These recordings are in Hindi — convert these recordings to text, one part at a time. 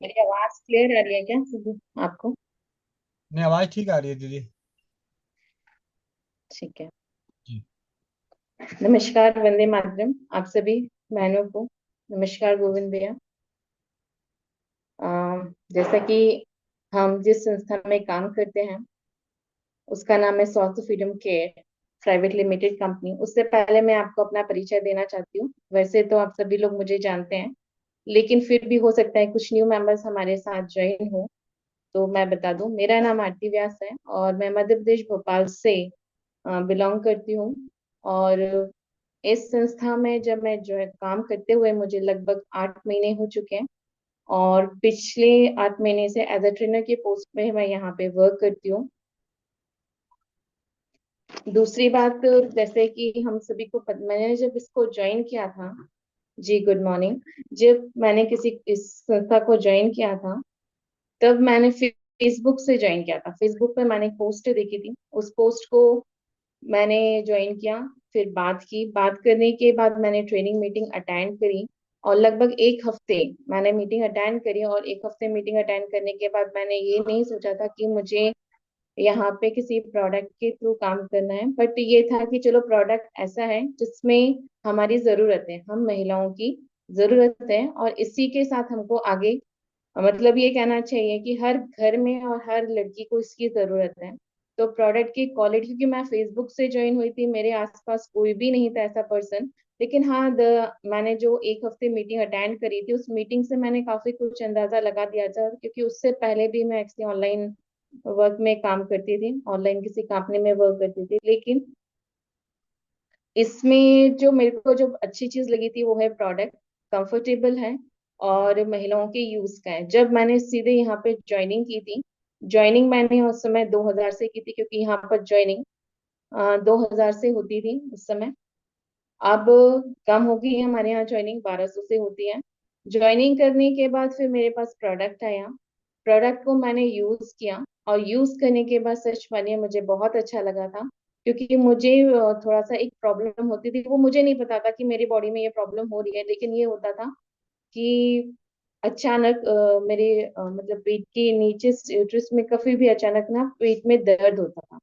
मेरी आवाज क्लियर आ रही है क्या सिद्धू आपको? नहीं, आवाज ठीक आ रही है दीदी। ठीक है। जी। नमस्कार, वंदे मातरम आप सभी बहनों को। नमस्कार गोविंद भैया। जैसा कि हम जिस संस्था में काम करते हैं उसका नाम है स्वास्थ्य freedom care private limited company. उससे पहले मैं आपको अपना परिचय देना चाहती हूँ। वैसे तो आप सभी लोग मुझे जानते हैं, लेकिन फिर भी हो सकता है कुछ न्यू मेंबर्स हमारे साथ ज्वाइन हो। तो मैं बता दूं, मेरा नाम आरती व्यास है और मैं मध्य प्रदेश भोपाल से बिलोंग करती हूँ। और इस संस्था में जब मैं जो है काम करते हुए मुझे लगभग 8 महीने हो चुके हैं। और पिछले 8 महीने से एज अ ट्रेनर की पोस्ट में मैं यहाँ पे वर्क करती हूँ। दूसरी बात, जैसे कि हम सभी को मैंने जब इसको ज्वाइन किया था। जी गुड मॉर्निंग। जब मैंने किसी इस संस्था को ज्वाइन किया था तब मैंने फेसबुक से ज्वाइन किया था। फेसबुक पे मैंने एक पोस्ट देखी थी, उस पोस्ट को मैंने ज्वाइन किया। फिर बात करने के बाद मैंने ट्रेनिंग मीटिंग अटेंड करी। और लगभग 1 हफ्ते मैंने मीटिंग अटेंड करी, और 1 हफ्ते मीटिंग अटेंड करने के बाद मैंने ये नहीं सोचा था कि मुझे यहाँ पे किसी प्रोडक्ट के थ्रू काम करना है। बट ये था कि चलो प्रोडक्ट ऐसा है जिसमें हमारी जरूरत है, हम महिलाओं की जरूरत है, और इसी के साथ हमको आगे मतलब ये कहना चाहिए कि हर घर में और हर लड़की को इसकी जरूरत है। तो प्रोडक्ट की क्वालिटी, क्योंकि मैं फेसबुक से ज्वाइन हुई थी, मेरे आसपास कोई भी नहीं था ऐसा पर्सन। लेकिन हाँ, मैंने जो 1 हफ्ते मीटिंग अटेंड करी थी, उस मीटिंग से मैंने काफी कुछ अंदाजा लगा दिया था, क्योंकि उससे पहले भी मैं एक्चुअली ऑनलाइन वर्क में काम करती थी, ऑनलाइन किसी कंपनी में वर्क करती थी। लेकिन इसमें जो मेरे को जो अच्छी चीज लगी थी वो है प्रोडक्ट कंफर्टेबल है और महिलाओं के यूज का है। जब मैंने सीधे यहाँ पे ज्वाइनिंग की थी, ज्वाइनिंग मैंने उस समय 2000 से की थी, क्योंकि यहाँ पर ज्वाइनिंग 2000 से होती थी उस समय। अब कम हो गई है, हमारे यहाँ ज्वाइनिंग 1200 से होती है। ज्वाइनिंग करने के बाद फिर मेरे पास प्रोडक्ट आया। प्रोडक्ट को मैंने यूज किया, और यूज करने के बाद सच मानिए मुझे बहुत अच्छा लगा था। क्योंकि मुझे थोड़ा सा एक प्रॉब्लम होती थी, वो मुझे नहीं पता था कि मेरी बॉडी में ये प्रॉब्लम हो रही है, लेकिन ये होता था कि अचानक मेरे मतलब पेट के नीचे यूट्रस में कभी भी अचानक ना पेट में दर्द होता था।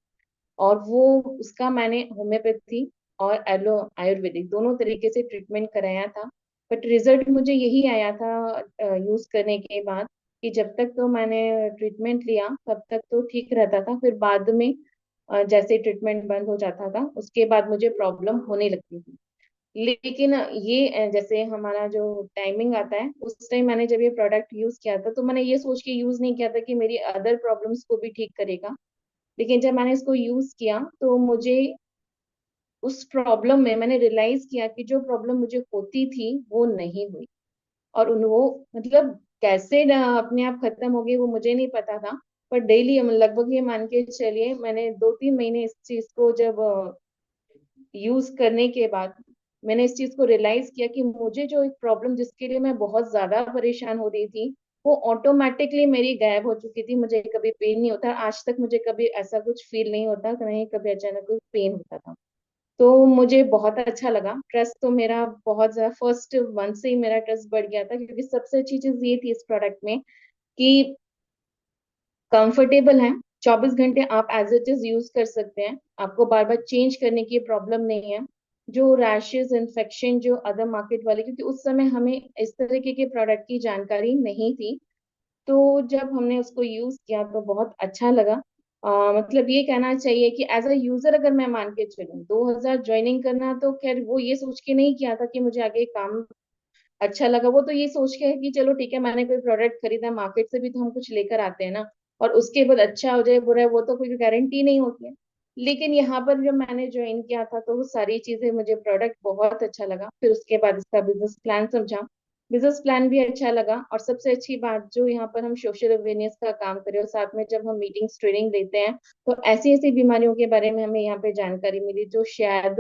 और वो उसका मैंने होम्योपैथी और एलो आयुर्वेदिक दोनों तरीके से ट्रीटमेंट कराया था। बट रिजल्ट मुझे यही आया था यूज करने के बाद, कि जब तक तो मैंने ट्रीटमेंट लिया तब तक तो ठीक रहता था। फिर बाद में जैसे ट्रीटमेंट बंद हो जाता था उसके बाद मुझे प्रॉब्लम होने लगती थी। लेकिन ये जैसे हमारा जो टाइमिंग आता है, उस टाइम मैंने जब ये प्रोडक्ट यूज किया था तो मैंने ये सोच के यूज नहीं किया था कि मेरी अदर प्रॉब्लम्स को भी ठीक करेगा। लेकिन जब मैंने इसको यूज किया तो मुझे उस प्रॉब्लम में मैंने रियलाइज किया कि जो प्रॉब्लम मुझे होती थी वो नहीं हुई। और उन वो मतलब कैसे ना अपने आप खत्म हो गई वो मुझे नहीं पता था। पर डेली लगभग ये मान के चलिए, मैंने 2-3 महीने इस चीज को जब यूज करने के बाद मैंने इस चीज को रियलाइज किया कि मुझे जो एक प्रॉब्लम जिसके लिए मैं बहुत ज्यादा परेशान हो रही थी, वो ऑटोमेटिकली मेरी गायब हो चुकी थी। मुझे कभी पेन नहीं होता, आज तक मुझे कभी ऐसा कुछ फील नहीं होता, नहीं कभी अचानक कोई पेन होता था। तो मुझे बहुत अच्छा लगा। ट्रस्ट तो मेरा बहुत ज्यादा फर्स्ट वन से ही मेरा ट्रस्ट बढ़ गया था, क्योंकि सबसे अच्छी चीज ये थी इस प्रोडक्ट में कि कंफर्टेबल है। 24 घंटे आप एज इट इज यूज कर सकते हैं, आपको बार बार चेंज करने की प्रॉब्लम नहीं है। जो रैशेज इन्फेक्शन जो अदर मार्केट वाले, क्योंकि उस समय हमें इस तरीके के प्रोडक्ट की जानकारी नहीं थी, तो जब हमने उसको यूज किया तो बहुत अच्छा लगा। मतलब ये कहना चाहिए कि एज अ यूजर अगर मैं मान के चलूं, 2000 ज्वाइनिंग करना तो खैर वो ये सोच के नहीं किया था कि मुझे आगे काम अच्छा लगा। वो तो ये सोच के है कि चलो ठीक है, मैंने कोई प्रोडक्ट खरीदा मार्केट से भी तो हम कुछ लेकर आते हैं ना, और उसके बाद अच्छा हो जाए बुरा है वो तो कोई गारंटी नहीं होती है। लेकिन यहाँ पर जब मैंने ज्वाइन किया था तो वो सारी चीजें, मुझे प्रोडक्ट बहुत अच्छा लगा। फिर उसके बाद इसका बिजनेस प्लान समझा, बिजनेस प्लान भी अच्छा लगा। और सबसे अच्छी बात, जो यहाँ पर हम सोशल अवेयरनेस का काम करें और साथ में जब हम मीटिंग्स ट्रेनिंग देते हैं, तो ऐसी ऐसी बीमारियों के बारे में हमें यहाँ पे जानकारी मिली जो शायद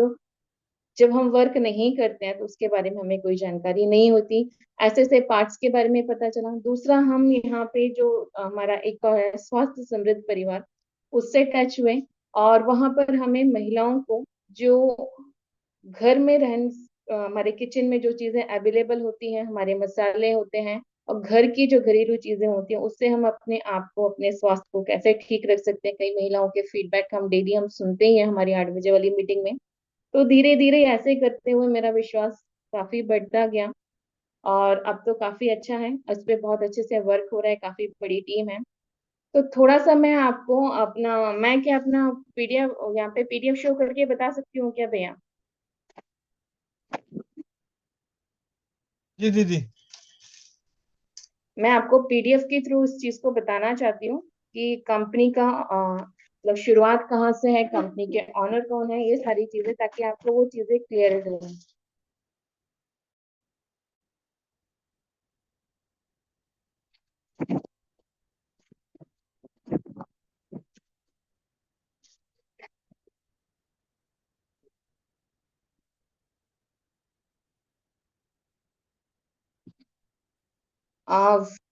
जब हम वर्क नहीं करते हैं तो उसके बारे में हमें कोई जानकारी नहीं होती। ऐसे ऐसे पार्ट्स के बारे में पता चला। दूसरा, हम यहाँ पे जो हमारा एक और है स्वास्थ्य समृद्ध परिवार, उससे टच हुए। और वहां पर हमें महिलाओं को जो घर में हमारे किचन में जो चीजें अवेलेबल होती हैं, हमारे मसाले होते हैं, और घर की जो घरेलू चीजें होती हैं उससे हम अपने आप को, अपने स्वास्थ्य को कैसे ठीक रख सकते हैं। कई महिलाओं के फीडबैक हम डेली हम सुनते ही हैं हमारी 8 बजे वाली मीटिंग में। तो धीरे धीरे ऐसे करते हुए मेरा विश्वास काफी बढ़ता गया, और अब तो काफी अच्छा है, उस पे बहुत अच्छे से वर्क हो रहा है, काफी बड़ी टीम है। तो थोड़ा सा मैं आपको अपना, मैं क्या अपना पीडीएफ यहाँ पे पीडीएफ शो करके बता सकती हूँ क्या भैया? जी दीदी। मैं आपको पीडीएफ के थ्रू इस चीज को बताना चाहती हूँ कि कंपनी का मतलब शुरुआत कहाँ से है, कंपनी के ऑनर कौन है, ये सारी चीजें, ताकि आपको वो चीजें क्लियर रहे।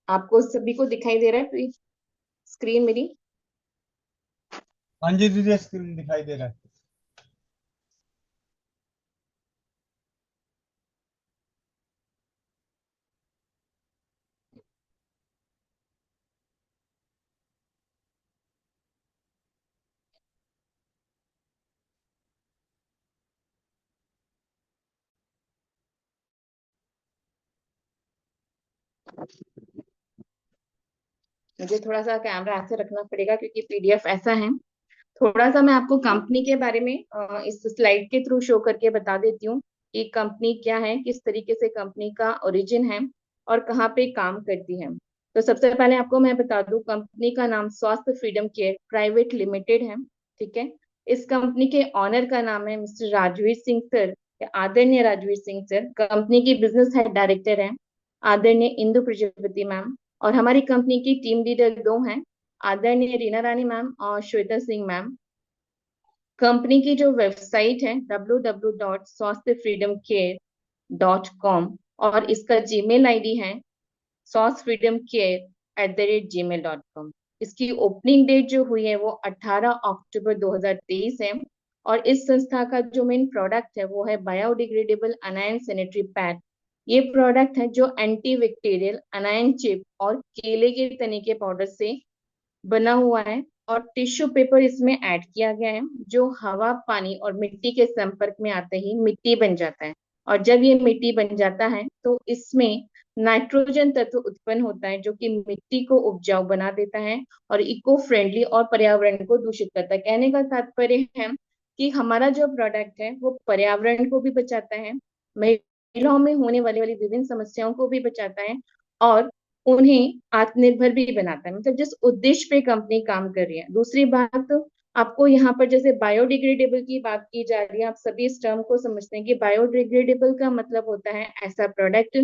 आपको सभी को दिखाई दे रहा है स्क्रीन मेरी? हाँ जी दीदी, स्क्रीन दिखाई दे रहा है। मुझे थोड़ा सा कैमरा ऐसे रखना पड़ेगा क्योंकि पीडीएफ ऐसा है। थोड़ा सा मैं आपको कंपनी के बारे में इस स्लाइड के थ्रू शो करके बता देती हूँ कि कंपनी क्या है, किस तरीके से कंपनी का ओरिजिन है और कहाँ पे काम करती है। तो सबसे पहले आपको मैं बता दूं, कंपनी का नाम स्वास्थ्य फ्रीडम केयर प्राइवेट लिमिटेड है। ठीक है। इस कंपनी के ऑनर का नाम है मिस्टर राजवीर सिंह सर, या आदरणीय राजवीर सिंह सर। कंपनी की बिजनेस हेड डायरेक्टर है आदरणीय इंदु प्रजापति मैम। और हमारी कंपनी की टीम लीडर दो हैं, आदरणीय रीना रानी मैम और श्वेता सिंह मैम। कंपनी की जो वेबसाइट है www.swasthfreedomcare.com, और इसका जीमेल आईडी है sosfreedomcare@gmail.com। इसकी ओपनिंग डेट जो हुई है वो 18 अक्टूबर 2023 है। और इस संस्था का जो मेन प्रोडक्ट है वो है बायोडिग्रेडेबल अनायन सैनिटरी पैड। ये प्रोडक्ट है जो एंटी बैक्टीरियल अनायन चिप और केले के तने के पाउडर से बना हुआ है। और टिश्यू पेपर इसमें ऐड किया गया है, जो हवा, पानी और मिट्टी के संपर्क में आते ही मिट्टी बन जाता है। और जब ये मिट्टी बन जाता है तो इसमें नाइट्रोजन तत्व उत्पन्न होता है, जो कि मिट्टी को उपजाऊ बना देता है और इको फ्रेंडली और पर्यावरण को दूषित करता है। कहने का तात्पर्य है कि हमारा जो प्रोडक्ट है वो पर्यावरण को भी बचाता है, महिलाओं में होने वाली वाली विभिन्न समस्याओं को भी बचाता है, और उन्हें आत्मनिर्भर भी बनाता है। मतलब जिस उद्देश्य पे कंपनी काम कर रही है। दूसरी बात तो आपको यहाँ पर जैसे बायोडिग्रेडेबल की बात की जा रही है, आप सभी इस टर्म को समझते हैं कि बायोडिग्रेडेबल का मतलब होता है ऐसा प्रोडक्ट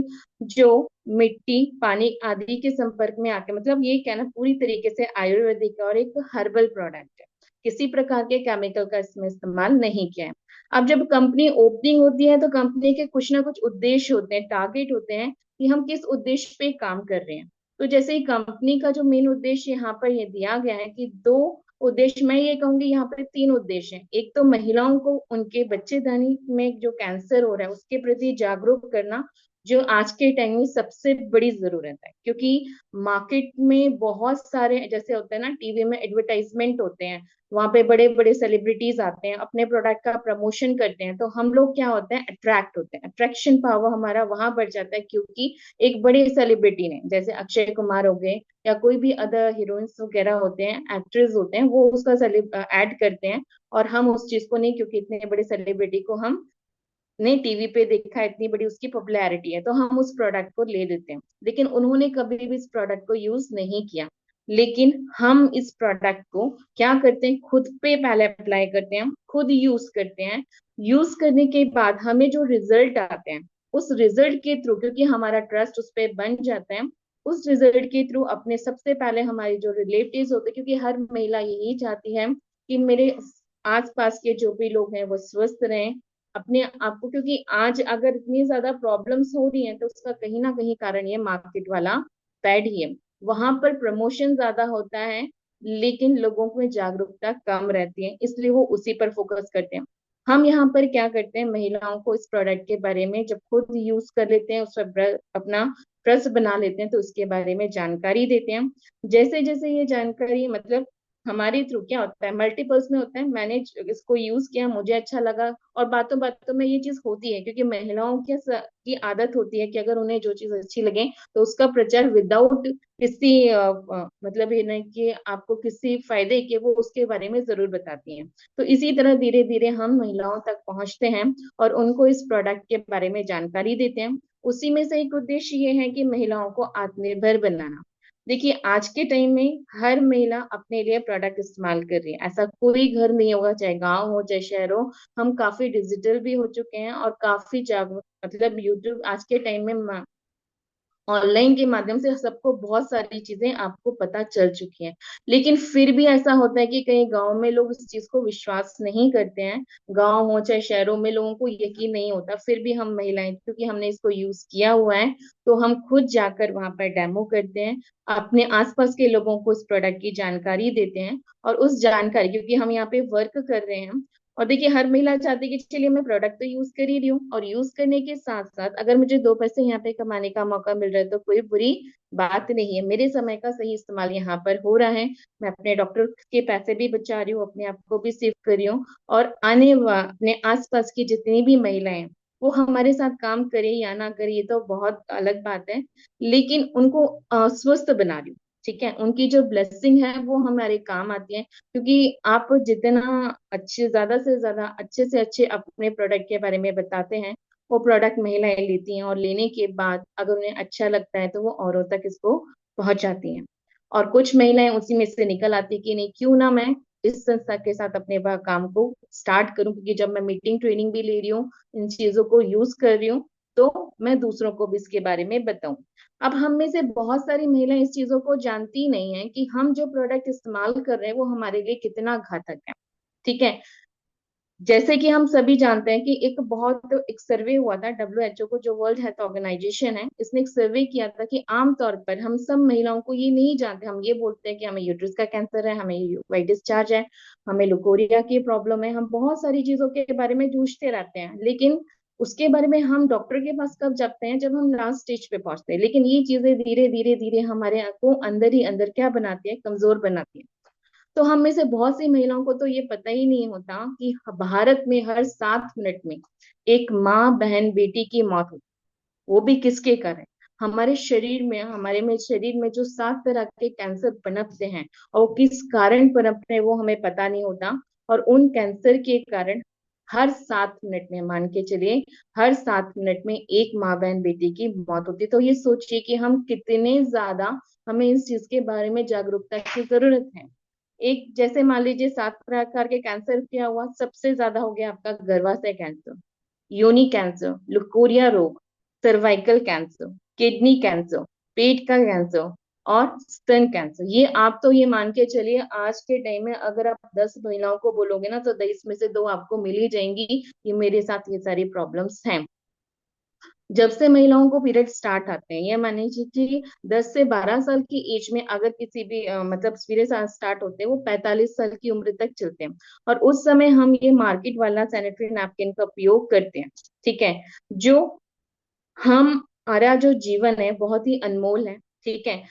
जो मिट्टी, पानी आदि के संपर्क में आके, मतलब ये कहना पूरी तरीके से आयुर्वेदिक और एक हर्बल प्रोडक्ट है, किसी प्रकार के केमिकल का इसमें इस्तेमाल नहीं किया है। अब जब कंपनी ओपनिंग होती है तो कंपनी के कुछ ना कुछ उद्देश्य होते हैं, टारगेट होते हैं कि हम किस उद्देश्य पे काम कर रहे हैं। तो जैसे ही कंपनी का जो मेन उद्देश्य यहाँ पर ये दिया गया है कि दो उद्देश्य, मैं ये कहूंगी यहाँ पर तीन उद्देश्य हैं। एक तो महिलाओं को उनके बच्चेदानी में जो कैंसर हो रहा है उसके प्रति जागरूक करना, जो आज के टाइम में सबसे बड़ी जरूरत है। क्योंकि मार्केट में बहुत सारे जैसे होते हैं ना, टीवी में एडवर्टाइजमेंट होते हैं, वहां पे बड़े बड़े सेलिब्रिटीज आते हैं, अपने प्रोडक्ट का प्रमोशन करते हैं, तो हम लोग क्या होते हैं, अट्रैक्ट होते हैं, अट्रैक्शन पावर हमारा वहां बढ़ जाता है। क्योंकि एक बड़े सेलिब्रिटी ने, जैसे अक्षय कुमार हो गए या कोई भी अदर हीरोइंस वगैरह होते हैं, एक्ट्रेस होते हैं, वो उसका ऐड करते हैं। और हम उस चीज को नहीं, क्योंकि इतने बड़े सेलिब्रिटी को हम ने टीवी पे देखा, इतनी बड़ी उसकी पॉपुलैरिटी है, तो हम उस प्रोडक्ट को ले लेते हैं। लेकिन उन्होंने कभी भी इस प्रोडक्ट को यूज नहीं किया। लेकिन हम इस प्रोडक्ट को क्या करते हैं, खुद पे पहले अप्लाई करते हैं, खुद यूज करते हैं। यूज करने के बाद हमें जो रिजल्ट आते हैं, उस रिजल्ट के थ्रू, क्योंकि हमारा ट्रस्ट उस पर बन जाता है, उस रिजल्ट के थ्रू अपने सबसे पहले हमारे जो रिलेटिव्स होते हैं, क्योंकि हर महिला यही चाहती है कि मेरे आसपास के जो भी लोग हैं वो स्वस्थ रहें अपने आप को। क्योंकि आज अगर इतनी ज्यादा प्रॉब्लम्स हो रही हैं तो उसका कहीं ना कहीं कारण ये मार्केट वाला पैड ही है। वहां पर प्रमोशन ज्यादा होता है लेकिन लोगों में जागरूकता कम रहती है, इसलिए वो उसी पर फोकस करते हैं। हम यहाँ पर क्या करते हैं, महिलाओं को इस प्रोडक्ट के बारे में जब खुद यूज कर लेते हैं, उस पर अपना ट्रस्ट बना लेते हैं तो उसके बारे में जानकारी देते हैं। जैसे जैसे ये जानकारी मतलब हमारे थ्रू क्या होता है, मल्टीपल्स में होता है, मैंने इसको यूज किया, मुझे अच्छा लगा, और बातों बातों में ये चीज होती है, क्योंकि महिलाओं की आदत होती है कि अगर उन्हें जो चीज अच्छी लगे तो उसका प्रचार विदाउट किसी मतलब ये नहीं कि आपको किसी फायदे के, वो उसके बारे में जरूर बताती हैं। तो इसी तरह धीरे धीरे हम महिलाओं तक पहुंचते हैं और उनको इस प्रोडक्ट के बारे में जानकारी देते हैं। उसी में से एक उद्देश्य ये है कि महिलाओं को आत्मनिर्भर बनाना। देखिए आज के टाइम में हर महिला अपने लिए प्रोडक्ट इस्तेमाल कर रही है, ऐसा कोई घर नहीं होगा, चाहे गांव हो चाहे शहर हो। हम काफी डिजिटल भी हो चुके हैं और काफी जागरूक, मतलब यूट्यूब आज के टाइम में ऑनलाइन के माध्यम से सबको बहुत सारी चीजें आपको पता चल चुकी हैं। लेकिन फिर भी ऐसा होता है कि कई गांव में लोग इस चीज को विश्वास नहीं करते हैं। गांव हो चाहे शहरों में लोगों को यकीन नहीं होता, फिर भी हम महिलाएं, क्योंकि हमने इसको यूज किया हुआ है, तो हम खुद जाकर वहां पर डेमो करते हैं, अपने आसपास के लोगों को इस प्रोडक्ट की जानकारी देते हैं। और उस जानकारी, क्योंकि हम यहाँ पे वर्क कर रहे हैं, और देखिए हर महिला चाहती है कि चलिए मैं प्रोडक्ट तो यूज कर ही रही हूँ, और यूज करने के साथ साथ अगर मुझे दो पैसे यहाँ पे कमाने का मौका मिल रहा है तो कोई बुरी बात नहीं है, मेरे समय का सही इस्तेमाल यहाँ पर हो रहा है। मैं अपने डॉक्टर के पैसे भी बचा रही हूँ, अपने आप को भी सेव कर रही हूँ, और अपने आसपास की जितनी भी महिलाएं हैं, वो हमारे साथ काम करे या ना करे ये तो बहुत अलग बात है, लेकिन उनको स्वस्थ बना रही हूँ। ठीक है, उनकी जो ब्लेसिंग है वो हमारे काम आती है, क्योंकि आप जितना अच्छे, ज्यादा से ज्यादा अच्छे से अच्छे अपने प्रोडक्ट के बारे में बताते हैं, वो प्रोडक्ट महिलाएं लेती हैं, और लेने के बाद अगर उन्हें अच्छा लगता है तो वो औरों तक इसको पहुंचाती हैं। और कुछ महिलाएं उसी में से निकल आती कि नहीं, क्यों ना मैं इस संस्था के साथ अपने वह काम को स्टार्ट करूं, क्योंकि जब मैं मीटिंग ट्रेनिंग भी ले रही हूँ, इन चीजों को यूज कर रही हूँ, तो मैं दूसरों को भी इसके बारे में बताऊं। अब हम में से बहुत सारी महिलाएं इस चीजों को जानती नहीं है कि हम जो प्रोडक्ट इस्तेमाल कर रहे हैं वो हमारे लिए कितना घातक है। ठीक है, जैसे कि हम सभी जानते हैं कि एक सर्वे हुआ था, WHO को, जो वर्ल्ड हेल्थ ऑर्गेनाइजेशन है, इसने एक सर्वे किया था कि आमतौर पर हम सब महिलाओं को, ये नहीं जानते, हम ये बोलते हैं कि हमें यूट्रस का कैंसर है, हमें वाइट डिस्चार्ज है, हमें लुकोरिया की प्रॉब्लम है, हम बहुत सारी चीजों के बारे में जूझते रहते हैं, लेकिन उसके बारे में हम डॉक्टर के पास कब जाते हैं, जब हम लास्ट स्टेज पे पहुंचते हैं। लेकिन ये चीजें धीरे धीरे धीरे हमारे को अंदर ही अंदर क्या बनाती है, कमजोर बनाती है। तो हम में से बहुत सी महिलाओं को तो ये पता ही नहीं होता कि भारत में हर 7 मिनट में एक माँ बहन बेटी की मौत होती है। वो भी किसके कारण? हमारे शरीर में, हमारे में शरीर में जो 7 तरह के कैंसर पनपते हैं, और वो किस कारण पनपते हैं वो हमें पता नहीं होता। और उन कैंसर के कारण हर 7 मिनट में, मान के चलिए, हर 7 मिनट में एक माँ बहन बेटी की मौत होती है। तो ये सोचिए कि हम कितने ज्यादा, हमें इस चीज के बारे में जागरूकता की जरूरत है। एक जैसे मान लीजिए 7 प्रकार के कैंसर, क्या हुआ, सबसे ज्यादा हो गया आपका गर्भाशय कैंसर, योनि कैंसर, लुकोरिया रोग, सर्वाइकल कैंसर, किडनी कैंसर, पेट का कैंसर, और स्तन कैंसर। ये आप तो ये मान के चलिए आज के टाइम में अगर आप 10 महिलाओं को बोलोगे ना, तो 10 में से 2 आपको मिल ही जाएंगी कि मेरे साथ ये सारी प्रॉब्लम्स हैं। जब से महिलाओं को पीरियड स्टार्ट आते हैं, ये मान लीजिए कि 10 से 12 साल की एज में अगर किसी भी मतलब पीरियड स्टार्ट होते हैं, वो 45 साल की उम्र तक चलते हैं। और उस समय हम ये मार्केट वाला सैनिटरी नैपकिन का उपयोग करते हैं। ठीक है, जो हमारा जो जीवन है बहुत ही अनमोल है। ठीक है,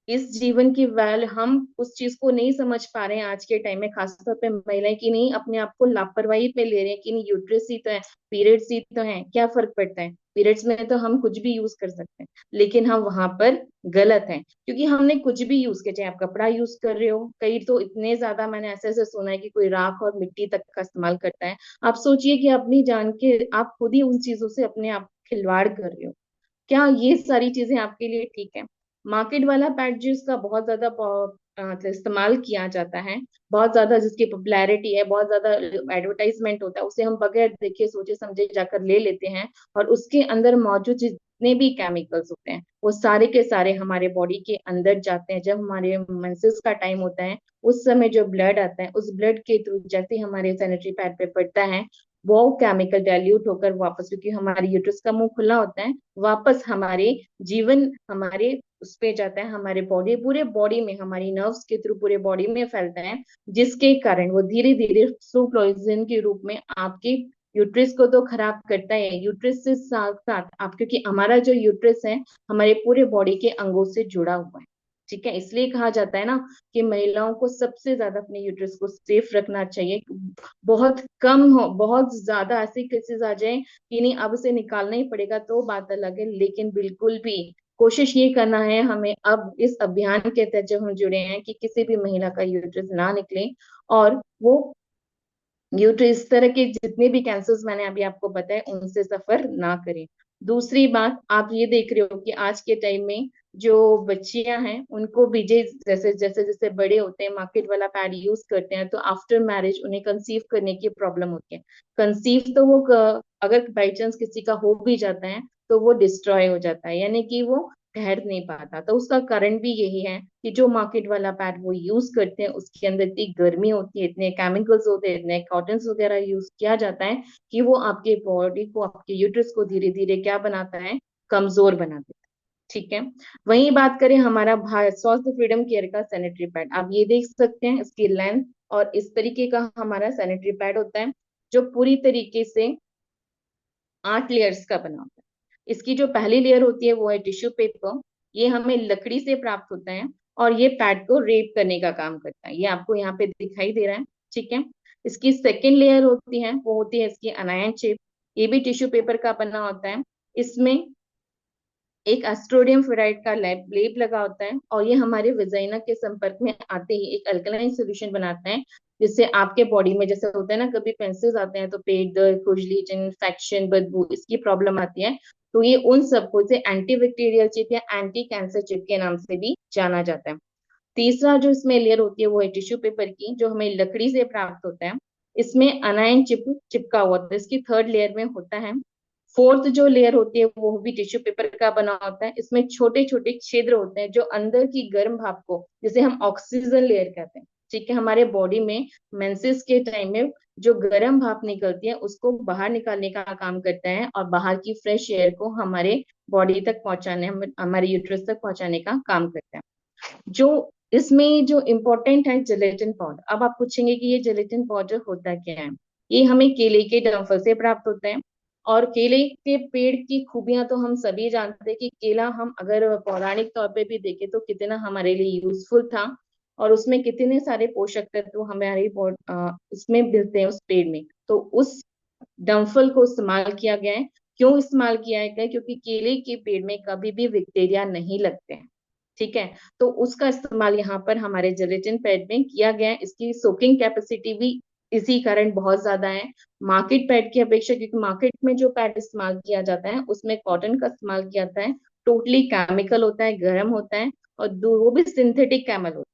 इस जीवन की वैल्यू हम उस चीज को नहीं समझ पा रहे हैं आज के टाइम में, खासतौर पे महिलाएं, की नहीं अपने आप को लापरवाही पे ले रहे हैं कि नहीं यूट्रस ही तो है, पीरियड्स ही तो है, क्या फर्क पड़ता है, पीरियड्स में तो हम कुछ भी यूज कर सकते हैं। लेकिन हम वहां पर गलत हैं, क्योंकि हमने कुछ भी यूज किया, चाहे आप कपड़ा यूज कर रहे हो, कई तो इतने ज्यादा, मैंने ऐसे ऐसे सुना है कि कोई राख और मिट्टी तक का इस्तेमाल करता है। आप सोचिए कि अपनी जान के आप खुद ही उन चीजों से अपने आप खिलवाड़ कर रहे हो। क्या ये सारी चीजें आपके लिए ठीक है? मार्केट वाला पैड जिसका बहुत ज्यादा इस्तेमाल किया जाता है, बहुत ज्यादा जिसकी पॉपुलैरिटी है, बहुत ज्यादा एडवर्टाइजमेंट होता है, उसे हम बगैर देखे सोचे समझे जाकर ले लेते हैं, और उसके अंदर मौजूद जितने भी केमिकल्स होते हैं वो सारे के सारे हमारे बॉडी के अंदर जाते हैं। जब हमारे मेंसेस का टाइम होता है, उस समय जो ब्लड आता है, उस ब्लड के थ्रू जैसे ही हमारे सैनिटरी पैड पे पड़ता है, वो केमिकल डाइल्यूट होकर वापस, क्योंकि हमारे यूट्रस का मुंह खुला होता है, वापस हमारे जीवन, हमारे उस पे जाता है, हमारे बॉडी, पूरे बॉडी में, हमारी नर्व्स के थ्रू पूरे बॉडी में फैलता है, जिसके कारण वो धीरे धीरे स्लो पॉइजन के रूप में आपके यूट्रस को तो खराब करता है, यूट्रस से साथ साथ आप, क्योंकि हमारा जो यूट्रस है हमारे पूरे बॉडी के अंगों से जुड़ा हुआ है। ठीक है, इसलिए कहा जाता है ना कि महिलाओं को सबसे ज्यादा अपने यूट्रस को सेफ रखना चाहिए। बहुत कम हो, बहुत ज्यादा ऐसे केसेस आ जाए कि नहीं अब उसे निकालना ही पड़ेगा तो बात अलग है, लेकिन बिल्कुल भी कोशिश ये करना है हमें अब इस अभियान के तहत जब हम जुड़े हैं कि किसी भी महिला का यूट्रस ना निकले, और वो यूट्रस इस तरह के जितने भी कैंसर्स मैंने अभी आपको बताए उनसे सफर ना करें। दूसरी बात, आप ये देख रहे हो कि आज के टाइम में जो बच्चियां हैं उनको भी जैसे जैसे जैसे बड़े होते हैं मार्केट वाला पैड यूज करते हैं, तो आफ्टर मैरिज उन्हें कंसीव करने की प्रॉब्लम होती है। कंसीव तो वो अगर बाई चांस किसी का हो भी जाता है तो वो डिस्ट्रॉय हो जाता है, यानी कि वो ठहर नहीं पाता। तो उसका कारण भी यही है कि जो मार्केट वाला पैड वो यूज करते हैं उसके अंदर इतनी गर्मी होती है, इतने केमिकल्स होते हैं, इतने कॉटन्स वगैरह यूज किया जाता है कि वो आपके बॉडी को, आपके यूट्रस को धीरे धीरे क्या बनाता है, कमजोर बना देता है। ठीक है, वही बात करें हमारा भारत स्वास्थ्य फ्रीडम केयर का सैनिटरी पैड, आप ये देख सकते हैं इसकी लेंथ, और इस तरीके का हमारा सैनिटरी पैड होता है जो पूरी तरीके से 8 लेयर्स का बना होता है। इसकी जो पहली लेयर होती है वो है टिश्यू पेपर, ये हमें लकड़ी से प्राप्त होता है और ये पैड को रेप करने का काम करता है, ये आपको यहाँ पे दिखाई दे रहा है। ठीक है, इसकी सेकेंड लेयर होती है वो होती है इसकी अनायन चिप, ये भी टिश्यू पेपर का बना होता है। इसमें एक एस्ट्रोडियम फेराइड का लेप लगा होता है और ये हमारे वजाइना के संपर्क में आते ही एक अल्कलाइन सोल्यूशन बनाता है, जिससे आपके बॉडी में जैसे होता है ना कभी पेंसिल्स आते हैं तो पेट दर्द, खुजली, इन्फेक्शन, बदबू, इसकी प्रॉब्लम आती है, तो ये उन सबको से एंटी बैक्टीरियल चिप या एंटी कैंसर चिप के नाम से भी जाना जाता है। तीसरा जो इसमें लेयर होती है वो है टिश्यू पेपर की, जो हमें लकड़ी से प्राप्त होता है। इसमें अनायन चिप चिपका हुआ होता है, इसकी थर्ड लेयर में होता है। फोर्थ जो लेयर होती है वो भी टिश्यू पेपर का बना होता है, इसमें छोटे छोटे छिद्र होते हैं जो अंदर की गर्म भाप को, जिसे हम ऑक्सीजन लेयर कहते हैं, ठीक है, हमारे बॉडी में मेंसेस के टाइम में जो गर्म भाप निकलती है उसको बाहर निकालने का काम करता है और बाहर की फ्रेश एयर को हमारे बॉडी तक पहुंचाने, हमारे यूट्रस तक पहुंचाने का काम करता है। जो इसमें जो इम्पोर्टेंट है जेलेटिन पाउडर, अब आप पूछेंगे कि ये जेलेटिन पाउडर होता क्या है। ये हमें केले के डंठल से प्राप्त होता है, और केले के पेड़ की खूबियां तो हम सभी जानते हैं कि केला हम अगर पौराणिक तौर पे भी देखें तो कितना हमारे लिए यूजफुल था, और उसमें कितने सारे पोषक तत्व हमारी उसमें मिलते हैं उस पेड़ में। तो उस डंठल को इस्तेमाल किया गया है। क्यों इस्तेमाल किया गया है? क्योंकि केले के पेड़ में कभी भी बैक्टीरिया नहीं लगते हैं। ठीक है, तो उसका इस्तेमाल यहाँ पर हमारे जेलेटिन पैड में किया गया है। इसकी सोकिंग कैपेसिटी भी इसी कारण बहुत ज्यादा है मार्केट पैड की अपेक्षा, क्योंकि मार्केट में जो पैड इस्तेमाल किया जाता है उसमें कॉटन का इस्तेमाल किया जाता है, टोटली केमिकल होता है, गर्म होता है, और वो भी सिंथेटिक कैमल होता है,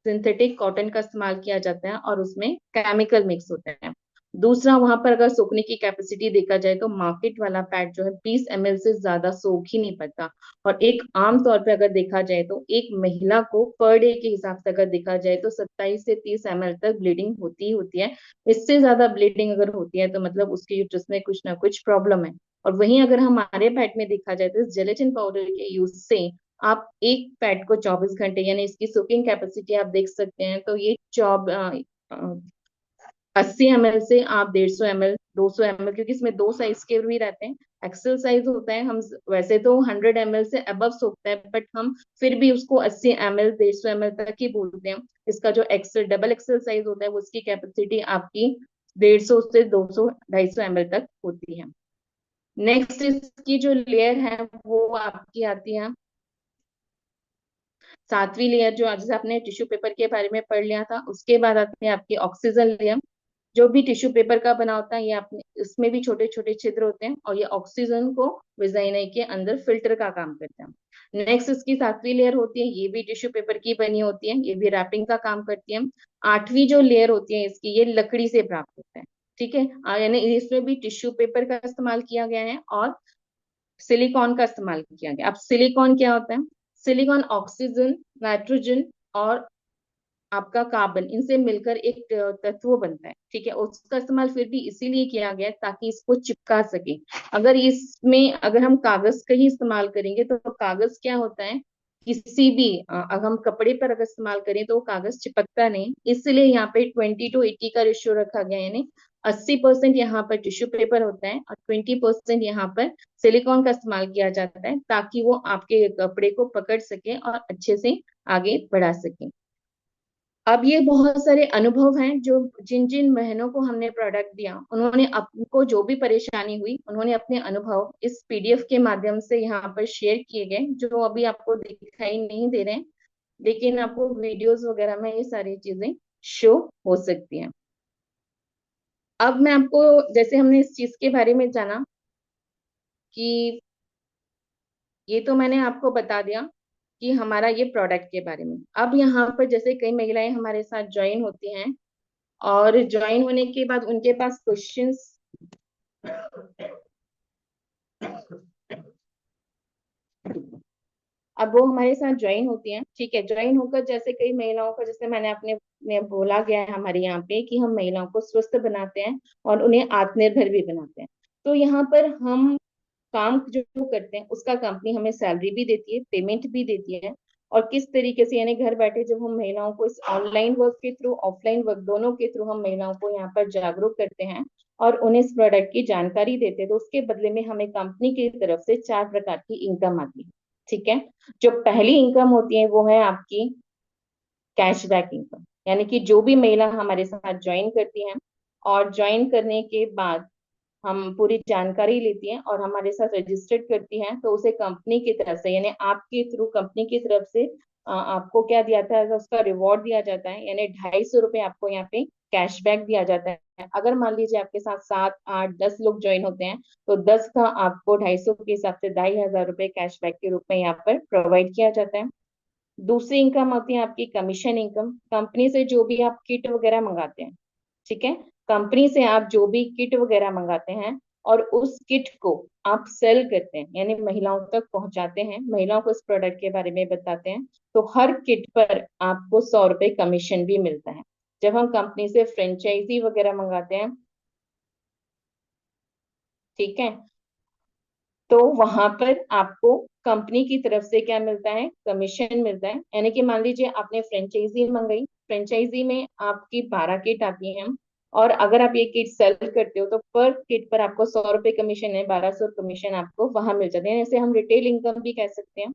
सिंथेटिक कॉटन का इस्तेमाल किया जाता है और उसमें केमिकल मिक्स होता है। दूसरा, वहां पर अगर सोखने की कैपेसिटी देखा जाए तो मार्केट वाला पैड जो है 20 ml से ज्यादा सोख ही नहीं पाता, और एक आम तौर पे अगर देखा जाए तो एक महिला को पर डे के हिसाब से अगर देखा जाए तो 27 से 30 ml तक ब्लीडिंग होती ही होती है। इससे ज्यादा ब्लीडिंग अगर होती है तो मतलब उसके यूट्रस में कुछ ना कुछ प्रॉब्लम है। और वहीं अगर हमारे पैड में देखा जाए तो इस जेलेटिन पाउडर के यूज से आप एक पैड को 24 घंटे, यानी इसकी सोकिंग कैपेसिटी आप देख सकते हैं, तो ये 80 ml से आप 150 ml, 200 ml, क्योंकि इसमें दो साइज के भी रहते हैं। एक्सेल साइज होता है, हम वैसे तो 100 ml से अबव सोखता है, बट हम फिर भी उसको 80 ml, 150 ml तक ही बोलते हैं। इसका जो एक्सेल डबल एक्सेल साइज होता है वो उसकी कैपेसिटी आपकी 150 से 200, 250 ml तक होती है। नेक्स्ट इसकी जो लेयर है वो आपकी आती है सातवीं लेयर, जो जैसे आपने टिश्यू पेपर के बारे में पढ़ लिया था, उसके बाद आती है आपकी ऑक्सीजन लेयर, जो भी टिश्यू पेपर का बना होता है, ये आपने इसमें भी छोटे छोटे छिद्र होते हैं और ये ऑक्सीजन को वेजाइना के अंदर फिल्टर का काम करते हैं। नेक्स्ट इसकी सातवीं लेयर होती है, ये भी टिश्यू पेपर की बनी होती है, ये भी रैपिंग का काम करती है। आठवीं जो लेयर होती है इसकी, ये लकड़ी से प्राप्त होता है। ठीक है, यानी इसमें भी टिश्यू पेपर का इस्तेमाल किया गया है और सिलिकॉन का इस्तेमाल किया गया। अब सिलिकॉन क्या होता है? सिलिकॉन ऑक्सीजन, नाइट्रोजन और आपका कार्बन, इनसे मिलकर एक तत्व बनता है। ठीक है, उसका इस्तेमाल फिर भी इसीलिए किया गया है ताकि इसको चिपका सके। अगर इसमें अगर हम कागज का ही इस्तेमाल करेंगे तो कागज क्या होता है, किसी भी अगर हम कपड़े पर अगर इस्तेमाल करें तो वो कागज चिपकता नहीं, इसलिए यहाँ पे 20:80 का रेशियो रखा गया है, यानी 80% यहाँ पर टिश्यू पेपर होता है और 20% यहाँ पर सिलिकॉन का इस्तेमाल किया जाता है, ताकि वो आपके कपड़े को पकड़ सके और अच्छे से आगे बढ़ा सके। अब ये बहुत सारे अनुभव हैं जो जिन जिन बहनों को हमने प्रोडक्ट दिया, उन्होंने आपको जो भी परेशानी हुई, उन्होंने अपने अनुभव इस पीडीएफ के माध्यम से यहाँ पर शेयर किए गए, जो अभी आपको दिखाई नहीं दे रहे हैं, लेकिन आपको वीडियोस वगैरह में ये सारी चीजें शो हो सकती हैं। अब मैं आपको, जैसे हमने इस चीज के बारे में जाना कि ये तो मैंने आपको बता दिया कि हमारा ये प्रोडक्ट के बारे में। अब यहाँ पर जैसे कई महिलाएं हमारे साथ ज्वाइन होती हैं और ज्वाइन होने के बाद उनके पास क्वेश्चंस, अब वो हमारे साथ ज्वाइन होती हैं, ठीक है। ज्वाइन होकर जैसे कई महिलाओं का, जैसे मैंने अपने ने बोला गया है हमारे यहाँ पे कि हम महिलाओं को स्वस्थ बनाते हैं और उन्हें आत्मनिर्भर भी बनाते हैं। तो यहाँ पर हम काम जो करते हैं उसका कंपनी हमें सैलरी भी देती है, पेमेंट भी देती है। और किस तरीके से, यानी घर बैठे जब हम महिलाओं को इस ऑनलाइन वर्क के थ्रू, ऑफलाइन वर्क दोनों के थ्रू हम महिलाओं को यहाँ पर जागरूक करते हैं और उन्हें इस प्रोडक्ट की जानकारी देते हैं, तो उसके बदले में हमें कंपनी की तरफ से 4 प्रकार की इनकम आती है, ठीक है। जो पहली इनकम होती है वो है आपकी कैशबैक इनकम, यानी कि जो भी महिला हमारे साथ ज्वाइन करती हैं और ज्वाइन करने के बाद हम पूरी जानकारी लेती हैं और हमारे साथ रजिस्टर्ड करती हैं, तो उसे कंपनी की तरफ से, यानी आपके थ्रू कंपनी की तरफ से आपको क्या दिया जाता है, उसका रिवॉर्ड दिया जाता है, यानी 250 रुपये आपको यहाँ पे कैशबैक दिया जाता है। अगर मान लीजिए आपके साथ 7 8 10 लोग ज्वाइन होते हैं, तो 10 का आपको 250 के हिसाब से 2500 रुपये कैशबैक के रूप में यहाँ पर प्रोवाइड किया जाता है। दूसरी इनकम आती है आपकी कमीशन इनकम, कंपनी से जो भी आप किट वगैरह मंगाते हैं, ठीक है। कंपनी से आप जो भी किट वगैरह मंगाते हैं और उस किट को आप सेल करते हैं, यानी महिलाओं तक पहुंचाते हैं, महिलाओं को इस प्रोडक्ट के बारे में बताते हैं, तो हर किट पर आपको 100 रुपये कमीशन भी मिलता है। जब हम कंपनी से फ्रेंचाइजी वगैरह मंगाते हैं, ठीक है, तो वहां पर आपको कंपनी की तरफ से क्या मिलता है, कमीशन मिलता है। यानी कि मान लीजिए आपने फ्रेंचाइजी मंगाई, फ्रेंचाइजी में आपकी 12 किट आती हैं, और अगर आप ये किट सेल करते हो तो पर किट पर आपको 100 रुपये कमीशन है, 1200 कमीशन आपको वहां मिल जाते हैं। जैसे हम रिटेल इनकम भी कह सकते हैं।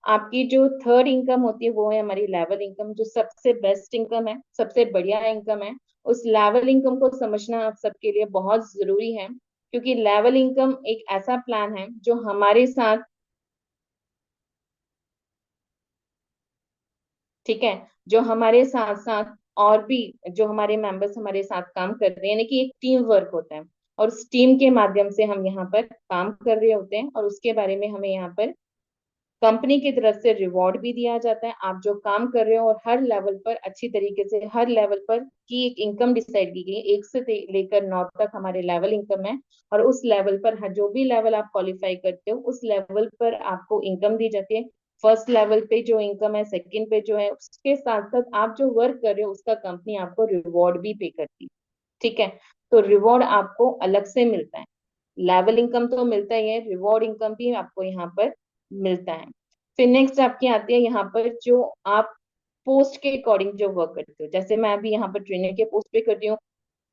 आपकी जो थर्ड इनकम होती है वो है हमारी लेवल इनकम, जो सबसे बेस्ट इनकम है, सबसे बढ़िया इनकम है। उस लेवल इनकम को समझना आप सबके लिए बहुत जरूरी है, क्योंकि लेवल इनकम एक ऐसा प्लान है जो हमारे साथ, ठीक है, जो हमारे साथ साथ और भी जो हमारे मेंबर्स हमारे साथ काम कर रहे हैं, यानी कि एक टीम वर्क होता है, और उस टीम के माध्यम से हम यहाँ पर काम कर रहे होते हैं, और उसके बारे में हमें यहाँ पर कंपनी की तरफ से रिवॉर्ड भी दिया जाता है। आप जो काम कर रहे हो और हर लेवल पर अच्छी तरीके से, हर लेवल पर की एक इनकम डिसाइड की गई है, 1 से लेकर 9 तक हमारे लेवल इनकम है, और उस लेवल पर हर जो भी लेवल आप क्वालिफाई करते हो उस लेवल पर आपको इनकम दी जाती है। फर्स्ट लेवल पे जो इनकम है, सेकंड पे जो है, उसके साथ साथ आप जो वर्क कर रहे हो उसका कंपनी आपको रिवॉर्ड भी पे करती है, ठीक है। तो रिवॉर्ड आपको अलग से मिलता है, लेवल इनकम तो मिलता ही है, रिवॉर्ड इनकम भी आपको यहाँ पर मिलता है। फिर नेक्स्ट आपकी आती है यहाँ पर, जो आप पोस्ट के अकॉर्डिंग जो वर्क करते हो, जैसे मैं अभी यहाँ पर ट्रेनर के पोस्ट पे कर रही हूँ,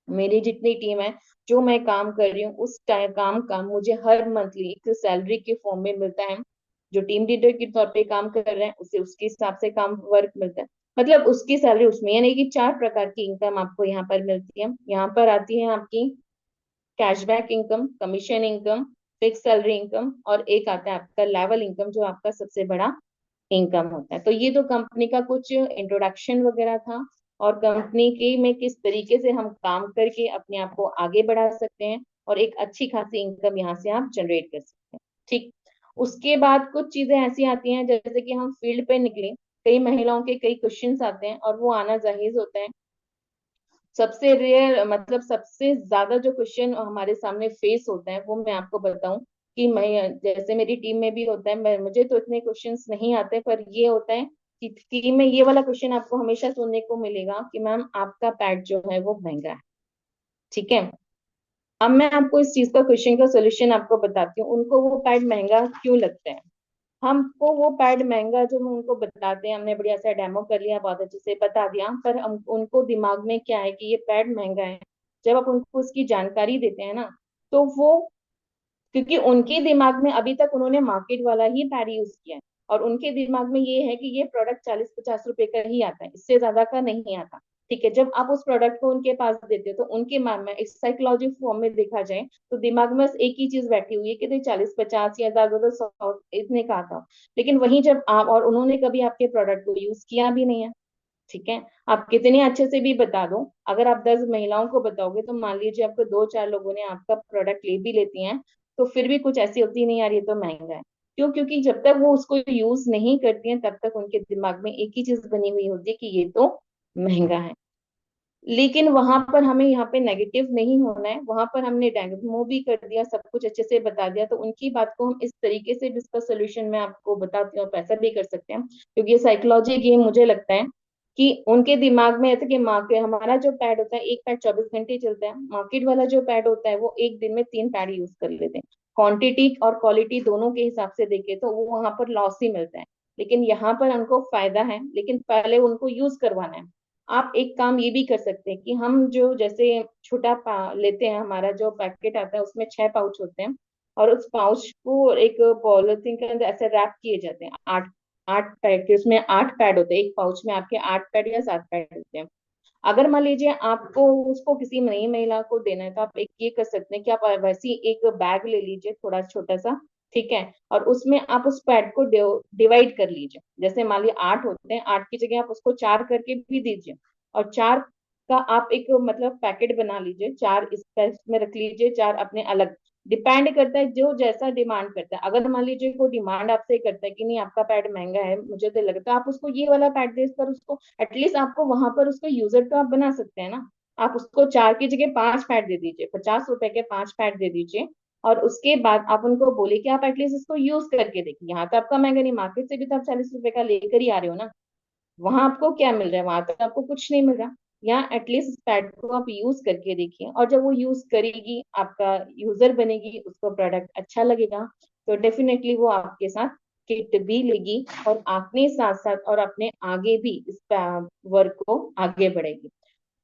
मेरी जितनी टीम है, जो मैं काम कर रही हूँ उस टाइम काम का मुझे हर मंथली एक सैलरी के फॉर्म में मिलता है। जो टीम लीडर के तौर पे काम कर रहे हैं उसे उसके हिसाब से काम वर्क मिलता है, मतलब उसकी सैलरी उसमें, यानी कि 4 प्रकार की इनकम आपको यहाँ पर मिलती है। यहाँ पर आती है आपकी cashback income, commission income, fix salary income, और एक आता है आपका लेवल इनकम, जो आपका सबसे बड़ा इनकम होता है। तो ये तो कंपनी का कुछ इंट्रोडक्शन वगैरह था, और कंपनी के में किस तरीके से हम काम करके अपने आप को आगे बढ़ा सकते हैं और एक अच्छी खासी इनकम यहाँ से आप जनरेट कर सकते हैं, ठीक। उसके बाद कुछ चीजें ऐसी आती हैं, जैसे कि हम फील्ड पे निकले, कई महिलाओं के कई क्वेश्चंस आते हैं और वो आना जायज होता है। सबसे रेयर, मतलब सबसे ज्यादा जो क्वेश्चन हमारे सामने फेस होता है वो मैं आपको बताऊं कि मैं, जैसे मेरी टीम में भी होता है, मुझे तो इतने क्वेश्चंस नहीं आते, पर ये होता है कि टीम में ये वाला क्वेश्चन आपको हमेशा सुनने को मिलेगा कि मैम आपका पैड जो है वो महंगा है, ठीक है। अब मैं आपको इस चीज का, क्वेश्चन का सोल्यूशन आपको बताती हूँ, उनको वो पैड महंगा क्यों लगता है। हमको वो पैड महंगा, जो हम उनको बताते हैं, हमने बढ़िया सा डेमो कर लिया, बहुत अच्छे से बता दिया, पर हम उनको दिमाग में क्या है कि ये पैड महंगा है, जब आप उनको उसकी जानकारी देते हैं ना, तो वो, क्योंकि उनके दिमाग में अभी तक उन्होंने मार्केट वाला ही पैड यूज किया है, और उनके दिमाग में ये है कि ये प्रोडक्ट 40-50 रुपए का ही आता है, इससे ज्यादा का नहीं आता। ठीक है, जब आप उस प्रोडक्ट को उनके पास देते हो तो उनके मन में, इस साइकोलॉजी फॉर्म में देखा जाए तो दिमाग में बस एक ही चीज बैठी हुई है कि 40-50 या ज्यादा तो 100 इतने का आता हो। लेकिन वहीं जब आप, और उन्होंने कभी आपके प्रोडक्ट को यूज किया भी नहीं है, ठीक है, आप कितने अच्छे से भी बता दो, अगर आप 10 महिलाओं को बताओगे तो मान लीजिए आपको 2-4 लोगों ने आपका प्रोडक्ट ले भी लेती हैं, तो फिर भी कुछ ऐसी होती नहीं, यार ये तो महंगा है। क्यों? क्योंकि जब तक वो उसको यूज नहीं करती हैं तब तक उनके दिमाग में एक ही चीज बनी हुई होती है कि ये तो महंगा है। लेकिन वहां पर हमें यहाँ पे नेगेटिव नहीं होना है, वहां पर हमने डेमो भी कर दिया, सब कुछ अच्छे से बता दिया, तो उनकी बात को हम इस तरीके से भी, इसका सोल्यूशन मैं आपको बताती हूँ, आप ऐसा भी कर सकते हैं, क्योंकि ये साइकोलॉजी गेम मुझे लगता है कि उनके दिमाग में ऐसा कि मार्केट, हमारा जो पैड होता है एक पैड 24 घंटे चलता है, मार्केट वाला जो पैड होता है वो एक दिन में 3 पैड यूज कर लेते हैं। क्वांटिटी और क्वालिटी दोनों के हिसाब से देखे तो वो वहां पर लॉस ही मिलता है, लेकिन यहाँ पर उनको फायदा है, लेकिन पहले उनको यूज करवाना है। आप एक काम ये भी कर सकते हैं कि हम जो जैसे छोटा लेते हैं, हमारा जो पैकेट आता है उसमें 6 पाउच होते हैं, और उस पाउच को एक पॉलिथीन के अंदर ऐसे रैप किए जाते हैं, 8 8 पैड के, उसमें 8 पैड होते हैं, एक पाउच में आपके 8 पैड या 7 पैड होते हैं। अगर मान लीजिए आपको उसको किसी नई महिला को देना है, तो आप एक ये कर सकते हैं कि आप वैसी एक बैग ले लीजिए, थोड़ा छोटा सा, ठीक है, और उसमें आप उस पैड को डिवाइड कर लीजिए, जैसे मान लीजिए 8 होते हैं, 8 की जगह आप उसको 4 करके भी दीजिए, और 4 का आप एक मतलब पैकेट बना लीजिए, 4 इस पैक में रख लीजिए, 4 अपने अलग। डिपेंड करता है जो जैसा डिमांड करता है, अगर मान लीजिए कोई डिमांड आपसे करता है कि नहीं आपका पैड महंगा है, मुझे तो लगता है आप उसको ये वाला पैड देकर उसको, एटलीस्ट आपको वहां पर उसको यूजर तो आप बना सकते हैं ना। आप उसको 4 की जगह 5 पैड दे दीजिए, 50 रुपए के 5 पैड दे दीजिए, और उसके बाद आप उनको बोले कि आप एटलीस्ट इसको यूज करके देखिए, यहाँ तो आपका महंगा नहीं, मार्केट से भी तो आप 40 रुपए का लेकर ही आ रहे हो ना, वहां आपको क्या मिल रहा है, वहां तो आपको कुछ नहीं मिल रहा। यहाँ एटलीस्ट इस पैड को आप यूज करके देखिए, और जब वो यूज करेगी, आपका यूजर बनेगी, उसको प्रोडक्ट अच्छा लगेगा, तो डेफिनेटली वो आपके साथ किट भी लेगी, और अपने साथ साथ और अपने आगे भी इस वर्क को आगे बढ़ेगी।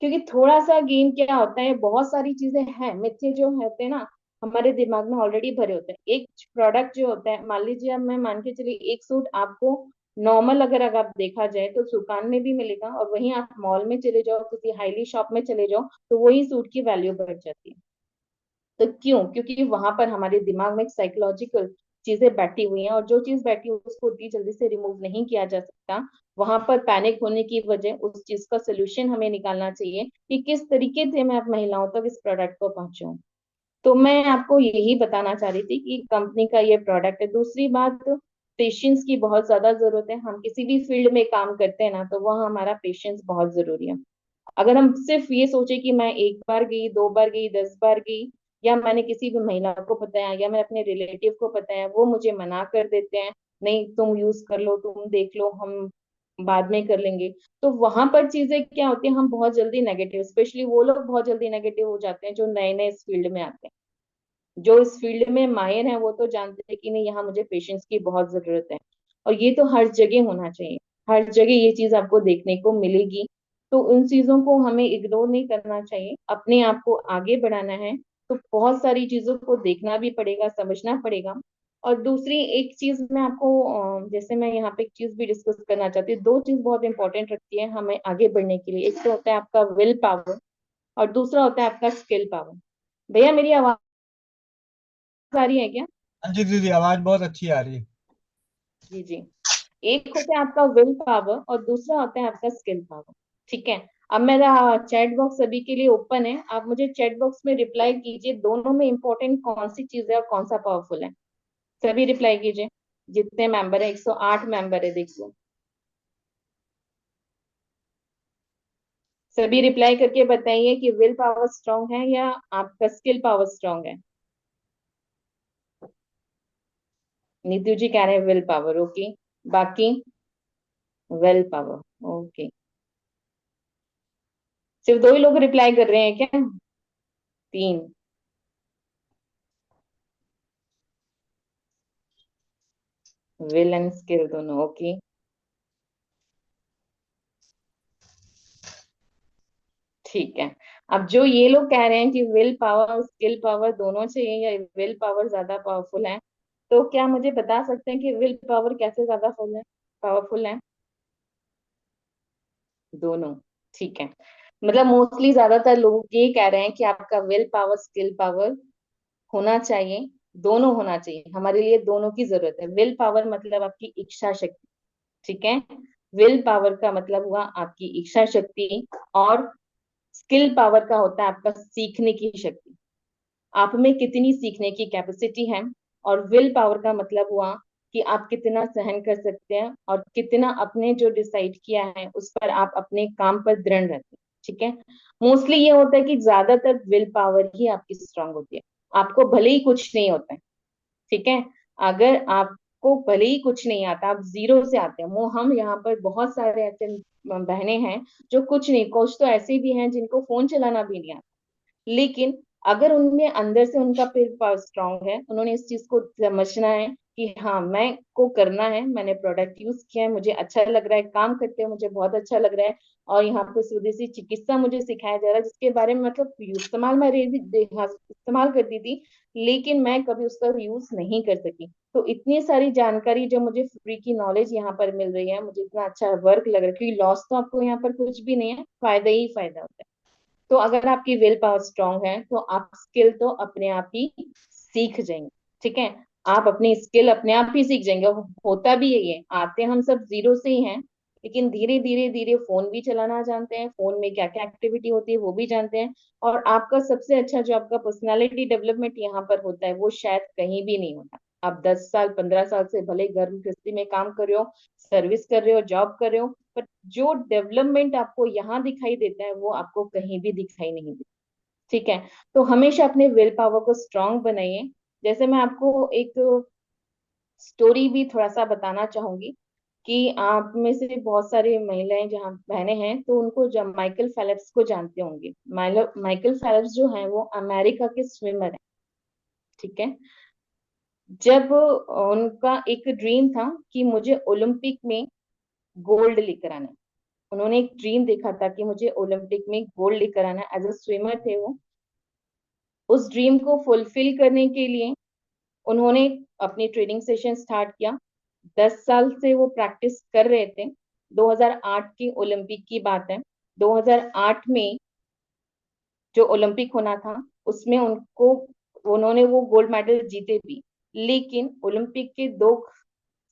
क्योंकि थोड़ा सा गेम क्या होता है, बहुत सारी चीजें हैं, मिथ्ये जो होते हैं ना, हमारे दिमाग में ऑलरेडी भरे होते हैं। एक प्रोडक्ट जो होता है, मान लीजिए अब मैं मान के चलिए, एक सूट आपको नॉर्मल अगर आप देखा जाए तो दुकान में भी मिलेगा, और वहीं आप मॉल में चले जाओ, किसी हाईली शॉप में चले जाओ, तो वही सूट की वैल्यू बढ़ जाती है। तो क्यों? क्योंकि वहां पर हमारे दिमाग में एक साइकोलॉजिकल चीजें बैठी हुई हैं, और जो चीज बैठी हुई है उसको उतनी जल्दी से रिमूव नहीं किया जा सकता। वहां पर पैनिक होने की वजह, उस चीज का सोल्यूशन हमें निकालना चाहिए कि किस तरीके से मैं आप महिलाओं तक इस प्रोडक्ट को पहुंचाऊं। तो मैं आपको यही बताना चाह रही थी कि कंपनी का ये प्रोडक्ट है। दूसरी बात, पेशेंस की बहुत ज्यादा जरूरत है। हम किसी भी फील्ड में काम करते हैं ना, तो वह हमारा पेशेंस बहुत जरूरी है। अगर हम सिर्फ ये सोचे कि मैं एक बार गई, 2 बार गई, 10 बार गई, या मैंने किसी भी महिला को बताया या मैं अपने रिलेटिव को बताया, वो मुझे मना कर देते हैं, नहीं तुम यूज कर लो, तुम देख लो, हम बाद में कर लेंगे, तो वहां पर चीजें क्या होती है, हम बहुत जल्दी नेगेटिव, स्पेशली वो लोग बहुत जल्दी नेगेटिव हो जाते हैं जो नए नए इस फील्ड में आते हैं। जो इस फील्ड में माहिर हैं वो तो जानते हैं कि नहीं, यहाँ मुझे पेशेंस की बहुत जरूरत है, और ये तो हर जगह होना चाहिए, हर जगह ये चीज आपको देखने को मिलेगी। तो उन चीजों को हमें इग्नोर नहीं करना चाहिए, अपने आप को आगे बढ़ाना है, तो बहुत सारी चीजों को देखना भी पड़ेगा, समझना पड़ेगा। और दूसरी एक चीज मैं आपको, जैसे मैं यहाँ पे एक चीज भी डिस्कस करना चाहती हूँ, 2 चीज बहुत इंपॉर्टेंट रखती है हमें आगे बढ़ने के लिए, एक तो होता है आपका विल पावर, और दूसरा होता है आपका स्किल पावर। भैया मेरी आवाज आ रही है क्या? हाँ जी दीदी, आवाज बहुत अच्छी आ रही है। जी जी। एक होता है आपका विल पावर, और दूसरा होता है आपका स्किल पावर। ठीक है, अब मेरा चैट बॉक्स सभी के लिए ओपन है, आप मुझे चैट बॉक्स में रिप्लाई कीजिए, दोनों में इंपॉर्टेंट कौन सी चीज है और कौन सा पावरफुल है। सभी रिप्लाई कीजिए, जितने मेंबर है, 108 मेंबर है, देखिए सभी रिप्लाई करके बताइए कि विल पावर स्ट्रांग है या आपका स्किल पावर स्ट्रांग है। नीतू जी कह रहे हैं विल पावर, ओके। बाकी विल पावर, ओके। सिर्फ 2 ही लोग रिप्लाई कर रहे हैं क्या? 3। विल एंड स्किल दोनों, ओके। ठीक है, अब जो ये लोग कह रहे हैं कि विल पावर और स्किल पावर दोनों चाहिए या विल पावर ज्यादा पावरफुल है, तो क्या मुझे बता सकते हैं कि विल पावर कैसे ज्यादा फुल है, पावरफुल है? दोनों। ठीक है। मतलब मोस्टली ज्यादातर लोग ये कह रहे हैं कि आपका विल पावर स्किल पावर होना चाहिए, दोनों होना चाहिए, हमारे लिए दोनों की जरूरत है। विल पावर मतलब आपकी इच्छा शक्ति, ठीक है। विल पावर का मतलब हुआ आपकी इच्छा शक्ति, और स्किल पावर का होता है आपका सीखने की शक्ति, आप में कितनी सीखने की कैपेसिटी है। और विल पावर का मतलब हुआ कि आप कितना सहन कर सकते हैं और कितना अपने जो डिसाइड किया है उस पर आप अपने काम पर दृढ़ रहते हैं, ठीक है। मोस्टली ये होता है कि ज्यादातर विल पावर ही आपकी स्ट्रांग होती है, आपको भले ही कुछ नहीं होता है, ठीक है। अगर आपको भले ही कुछ नहीं आता, आप जीरो से आते हैं, वो हम यहाँ पर बहुत सारे ऐसे बहनें हैं जो कुछ नहीं, कुछ तो ऐसे भी हैं जिनको फोन चलाना भी नहीं आता, लेकिन अगर उनमें अंदर से उनका विल पावर स्ट्रांग है, उन्होंने इस चीज को समझना है कि हाँ मैं को करना है, मैंने प्रोडक्ट यूज किया है, मुझे अच्छा लग रहा है, काम करते हुए मुझे बहुत अच्छा लग रहा है, और यहाँ पे स्वदेशी चिकित्सा मुझे सिखाया जा रहा है जिसके बारे में मतलब इस्तेमाल मैं हाँ, इस्तेमाल करती थी, लेकिन मैं कभी उसका यूज नहीं कर सकी। तो इतनी सारी जानकारी जो मुझे फ्री की नॉलेज यहाँ पर मिल रही है, मुझे इतना अच्छा वर्क लग रहा है, क्योंकि लॉस तो आपको यहाँ पर कुछ भी नहीं है, फायदा ही फायदा होता है। तो अगर आपकी विल पावर स्ट्रांग है तो आप स्किल तो अपने आप ही सीख जाएंगे, ठीक है। आप अपनी स्किल अपने आप ही सीख जाएंगे, और होता भी यही है, आते हम सब जीरो से ही हैं, लेकिन धीरे धीरे धीरे फोन भी चलाना जानते हैं, फोन में क्या क्या एक्टिविटी होती है वो भी जानते हैं। और आपका सबसे अच्छा जो आपका पर्सनालिटी डेवलपमेंट यहाँ पर होता है वो शायद कहीं भी नहीं होता। आप 10 साल 15 साल से भले घर गृहस्थी में काम कर रहे हो, सर्विस कर रहे हो, जॉब कर रहे हो, पर जो डेवलपमेंट आपको यहाँ दिखाई देता है वो आपको कहीं भी दिखाई नहीं देता, ठीक है। तो हमेशा अपने विल पावर को स्ट्रांग बनाइए। जैसे मैं आपको एक स्टोरी भी थोड़ा सा बताना चाहूंगी कि आप में से बहुत सारी महिलाएं जहाँ बहनें हैं तो उनको जब माइकल फेल्प्स को जानते होंगे, माइकल फेल्प्स जो है वो अमेरिका के स्विमर है, ठीक है। जब उनका एक ड्रीम था कि मुझे ओलंपिक में गोल्ड लेकर आना है, उन्होंने एक ड्रीम देखा था कि मुझे ओलंपिक में गोल्ड लेकर आना है, एज अ स्विमर थे वो। उस ड्रीम को फुलफिल करने के लिए उन्होंने अपनी ट्रेनिंग सेशन स्टार्ट किया। 10 साल से वो प्रैक्टिस कर रहे थे। 2008 की ओलंपिक की बात है। 2008 में जो ओलंपिक होना था उसमें उनको उन्होंने वो गोल्ड मेडल जीते भी, लेकिन ओलंपिक के 2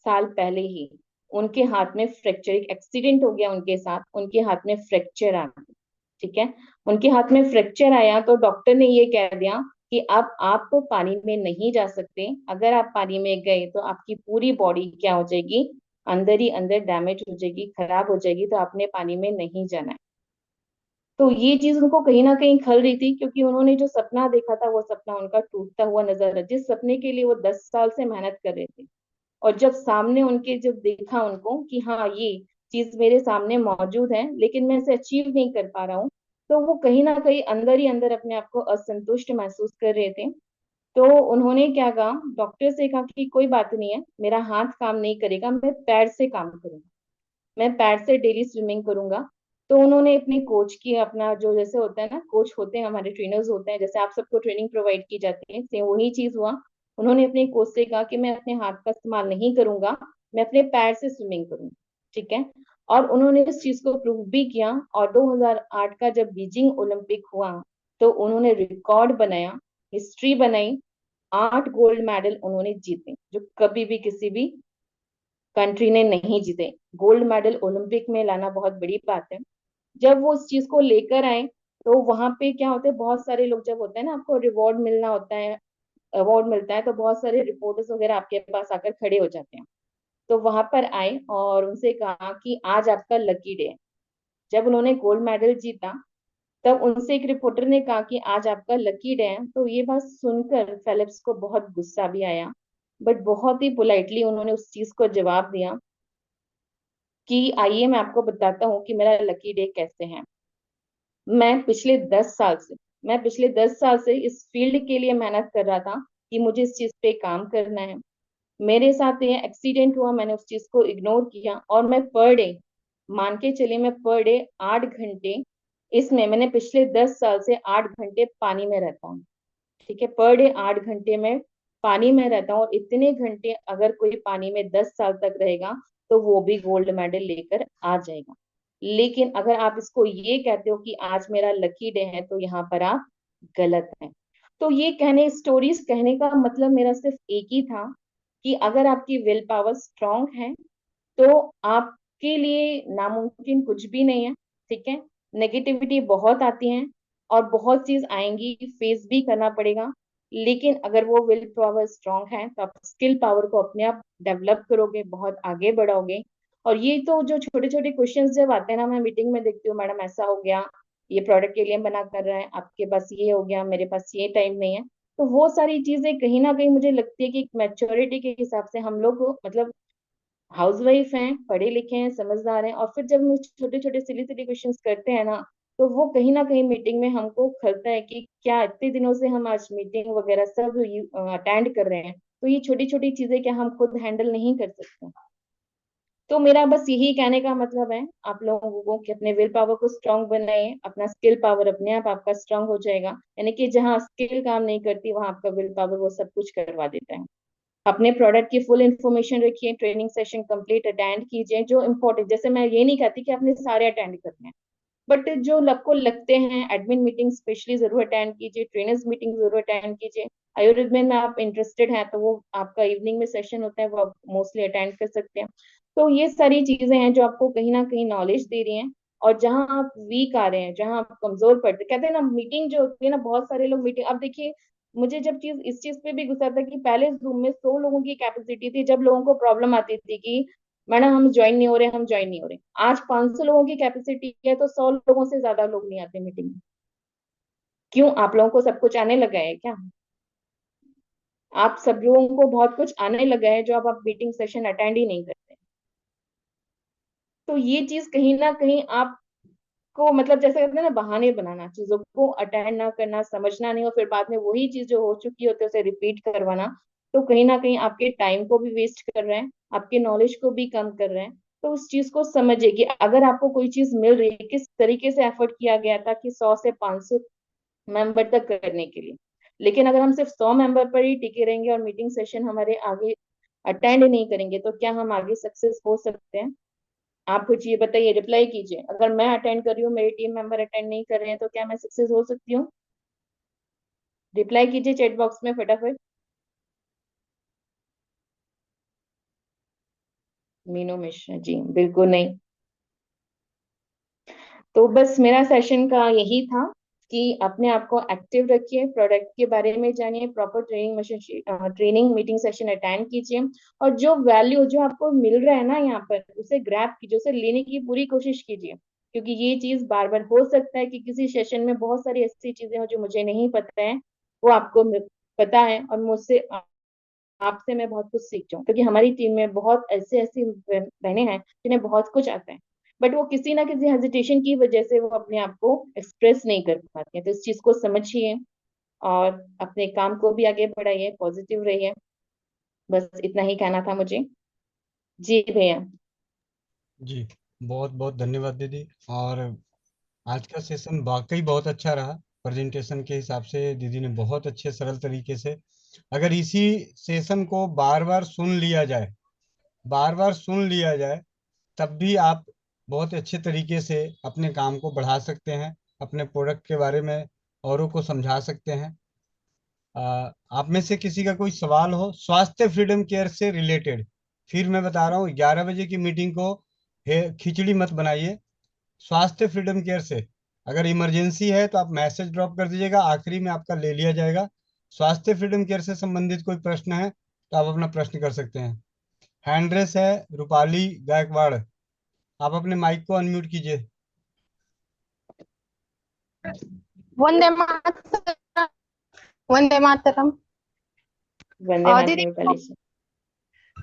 साल पहले ही उनके हाथ में फ्रैक्चर, एक एक्सीडेंट हो गया उनके साथ, उनके हाथ में फ्रैक्चर आ गया, ठीक है। उनके हाथ में फ्रैक्चर आया तो डॉक्टर ने ये कह दिया कि अब आप तो पानी में नहीं जा सकते, अगर आप पानी में गए तो आपकी पूरी बॉडी क्या हो जाएगी, अंदर ही अंदर डैमेज हो जाएगी, खराब हो जाएगी, तो आपने पानी में नहीं जाना है। तो ये चीज उनको कहीं ना कहीं खल रही थी, क्योंकि उन्होंने जो सपना देखा था वो सपना उनका टूटता हुआ नजर आ, जिस सपने के लिए वो 10 साल से मेहनत कर रहे थे, और जब सामने उनके जब देखा उनको कि हाँ ये चीज मेरे सामने मौजूद है लेकिन मैं इसे अचीव नहीं कर पा रहा हूँ, तो वो कहीं ना कहीं अंदर ही अंदर अपने आप को असंतुष्ट महसूस कर रहे थे। तो उन्होंने क्या कहा, डॉक्टर से कहा कि कोई बात नहीं है, मेरा हाथ काम नहीं करेगा, मैं पैर से काम करूंगा, मैं पैर से डेली स्विमिंग करूंगा। तो उन्होंने अपने कोच की, अपना जो जैसे होता है ना, कोच होते हैं हमारे, ट्रेनर्स होते हैं, जैसे आप सबको ट्रेनिंग प्रोवाइड की जाती है, सेम वही चीज हुआ। उन्होंने अपने कोच से कहा कि मैं अपने हाथ का इस्तेमाल नहीं करूंगा, मैं अपने पैर से स्विमिंग करूंगा, ठीक है। और उन्होंने इस चीज को प्रूव भी किया, और 2008 का जब बीजिंग ओलंपिक हुआ तो उन्होंने रिकॉर्ड बनाया, हिस्ट्री बनाई, 8 गोल्ड मेडल उन्होंने जीते जो कभी भी किसी भी कंट्री ने नहीं जीते। गोल्ड मेडल ओलंपिक में लाना बहुत बड़ी बात है। जब वो उस चीज को लेकर आए तो वहां पे क्या होता है, बहुत सारे लोग, जब होता है ना आपको रिवॉर्ड मिलना होता है, अवार्ड मिलता है, तो बहुत सारे रिपोर्टर्स वगैरह आपके पास आकर खड़े हो जाते हैं। तो वहां पर आए और उनसे कहा कि आज आपका लकी डे है। जब उन्होंने गोल्ड मेडल जीता तब उनसे एक रिपोर्टर ने कहा कि आज आपका लकी डे है, तो ये बात सुनकर फेलिप्स को बहुत गुस्सा भी आया, बट बहुत ही पोलाइटली उन्होंने उस चीज को जवाब दिया कि आइए मैं आपको बताता हूँ कि मेरा लकी डे कैसे है। मैं पिछले 10 साल से मैं पिछले 10 साल से इस फील्ड के लिए मेहनत कर रहा था कि मुझे इस चीज पे काम करना है। मेरे साथ ये एक्सीडेंट हुआ, मैंने उस चीज को इग्नोर किया, और मैं पर डे, मान के चलिए मैं पर डे 8 घंटे इसमें मैंने पिछले 10 साल से 8 घंटे पानी में रहता हूँ। ठीक है, पर डे 8 घंटे में पानी में रहता हूँ, और इतने घंटे अगर कोई पानी में 10 साल तक रहेगा तो वो भी गोल्ड मेडल लेकर आ जाएगा। लेकिन अगर आप इसको ये कहते हो कि आज मेरा लकी डे है, तो यहाँ पर आप गलत हैं। तो ये कहने स्टोरीज कहने का मतलब मेरा सिर्फ एक ही था कि अगर आपकी विल पावर स्ट्रांग है तो आपके लिए नामुमकिन कुछ भी नहीं है। ठीक है, नेगेटिविटी बहुत आती है और बहुत चीज आएंगी, फेस भी करना पड़ेगा। लेकिन अगर वो विल पावर स्ट्रांग है तो आप स्किल पावर को अपने आप डेवलप करोगे, बहुत आगे बढ़ोगे। और ये तो जो छोटे छोटे क्वेश्चंस जब आते हैं ना, मैं मीटिंग में देखती हूँ, मैडम ऐसा हो गया, ये प्रोडक्ट के लिए मना कर रहे हैं, आपके पास ये हो गया, मेरे पास ये टाइम नहीं है। तो वो सारी चीजें कहीं ना कहीं मुझे लगती है कि मैच्योरिटी के हिसाब से हम लोग मतलब हाउस वाइफ हैं, पढ़े लिखे हैं, समझदार हैं, और फिर जब हम छोटे छोटे सिली सिली क्वेश्चंस करते हैं ना, तो वो कहीं ना कहीं मीटिंग में हमको खलता है कि क्या इतने दिनों से हम आज मीटिंग वगैरह सब अटेंड कर रहे हैं, तो ये छोटी छोटी चीजें क्या हम खुद हैंडल नहीं कर सकते। तो मेरा बस यही कहने का मतलब है आप लोगों को कि अपने विल पावर को स्ट्रांग बनाइए, अपना स्किल पावर अपने आप आपका स्ट्रांग हो जाएगा। यानी कि जहाँ स्किल काम नहीं करती वहां आपका विल पावर वो सब कुछ करवा देता है। अपने प्रोडक्ट की फुल इन्फॉर्मेशन रखिए, ट्रेनिंग सेशन कंप्लीट अटेंड कीजिए, जो इम्पोर्टेंट, जैसे मैं ये नहीं कहती कि आपने सारे अटेंड करने हैं, बट जो लगको लगते हैं, एडमिन मीटिंग स्पेशली जरूर अटेंड कीजिए, ट्रेनर्स मीटिंग जरूर अटेंड कीजिए। आयुर्वेद में आप इंटरेस्टेड हैं तो वो आपका इवनिंग में सेशन होता है, वो आप मोस्टली अटेंड कर सकते हैं। तो ये सारी चीजें हैं जो आपको कहीं ना कहीं नॉलेज दे रही हैं। और जहां आप वीक आ रहे हैं, जहां आप कमजोर पड़ते, कहते हैं ना मीटिंग जो होती है ना, बहुत सारे लोग मीटिंग, अब देखिए मुझे जब चीज इस चीज पे भी गुस्सा था कि पहले जूम में 100 लोगों की कैपेसिटी थी, जब लोगों को प्रॉब्लम आती थी कि मैडम हम ज्वाइन नहीं हो रहे, हम ज्वाइन नहीं हो रहे। आज 500 लोगों की कैपेसिटी है तो 100 लोगों से ज्यादा लोग नहीं आते मीटिंग में। क्यों? आप लोगों को सब कुछ आने लगा है क्या? आप सब लोगों को बहुत कुछ आने लगा है जो अब आप मीटिंग सेशन अटेंड ही नहीं करते। तो ये चीज कहीं ना कहीं आपको मतलब जैसे कहते हैं ना, बहाने बनाना, चीजों को अटेंड ना करना, समझना नहीं, और फिर बाद में वही चीज जो हो चुकी होती है उसे रिपीट करवाना, तो कहीं ना कहीं आपके टाइम को भी वेस्ट कर रहे हैं, आपके नॉलेज को भी कम कर रहे हैं। तो उस चीज को समझिए कि अगर आपको कोई चीज मिल रही है, किस तरीके से एफर्ट किया गया था कि 100 से 500 मेंबर तक करने के लिए। लेकिन अगर हम सिर्फ 100 मेंबर पर ही टिके रहेंगे और मीटिंग सेशन हमारे आगे अटेंड नहीं करेंगे, तो क्या हम आगे सक्सेस हो सकते हैं? आप कुछ ये बताइए, रिप्लाई कीजिए। अगर मैं अटेंड कर रही हूँ, मेरी टीम मेंबर अटेंड नहीं कर रहे हैं, तो क्या मैं सक्सेस हो सकती हूँ? रिप्लाई कीजिए चैट बॉक्स में फटाफट। मीनू मिश्रा जी, बिल्कुल नहीं। तो बस मेरा सेशन का यही था कि अपने आप को एक्टिव रखिए, प्रोडक्ट के बारे में जानिए, proper training meeting session attend कीजिए, और जो वैल्यू जो आपको मिल रहा है ना यहाँ पर, उसे ग्रैब कीजिए, उसे लेने की पूरी कोशिश कीजिए। क्योंकि ये चीज बार बार हो सकता है कि किसी सेशन में बहुत सारी ऐसी चीजें हो जो मुझे नहीं पता है, वो आपको पता है, और मुझसे आपसे मैं बहुत कुछ सीख जाऊँ, क्योंकि हमारी टीम में बहुत ऐसे ऐसी बहनें हैं जिन्हें बहुत कुछ आता है, बट वो किसी ना किसी हेजिटेशन की वजह से वो अपने आप को एक्सप्रेस नहीं कर पाती हैं। तो इस चीज को समझिए और अपने काम को भी आगे बढ़ाइए, पॉजिटिव रहिए। बस इतना ही कहना था मुझे। जी भैया। जी, बहुत बहुत धन्यवाद दीदी। और आज का सेशन वाकई बहुत अच्छा रहा। प्रेजेंटेशन के हिसाब से दीदी ने बहुत अच्छे सरल तरीके से, अगर इसी सेशन को बार बार सुन लिया जाए, बार बार सुन लिया जाए, तब भी आप बहुत अच्छे तरीके से अपने काम को बढ़ा सकते हैं, अपने प्रोडक्ट के बारे में औरों को समझा सकते हैं। आप में से किसी का कोई सवाल हो स्वास्थ्य फ्रीडम केयर से रिलेटेड, फिर मैं बता रहा हूँ 11 बजे की मीटिंग को खिचड़ी मत बनाइए। स्वास्थ्य फ्रीडम केयर से अगर इमरजेंसी है तो आप मैसेज ड्रॉप कर दीजिएगा, आखिरी में आपका ले लिया जाएगा। स्वास्थ्य फ्रीडम केयर से संबंधित कोई प्रश्न है तो आप अपना प्रश्न कर सकते हैं। हैंड रेस है रूपाली गायकवाड़, आप अपने माइक को अनम्यूट कीजिए। वंदे मातरम। वंदे मातरम। वंदे दीदी, मातरम रूपाली जी।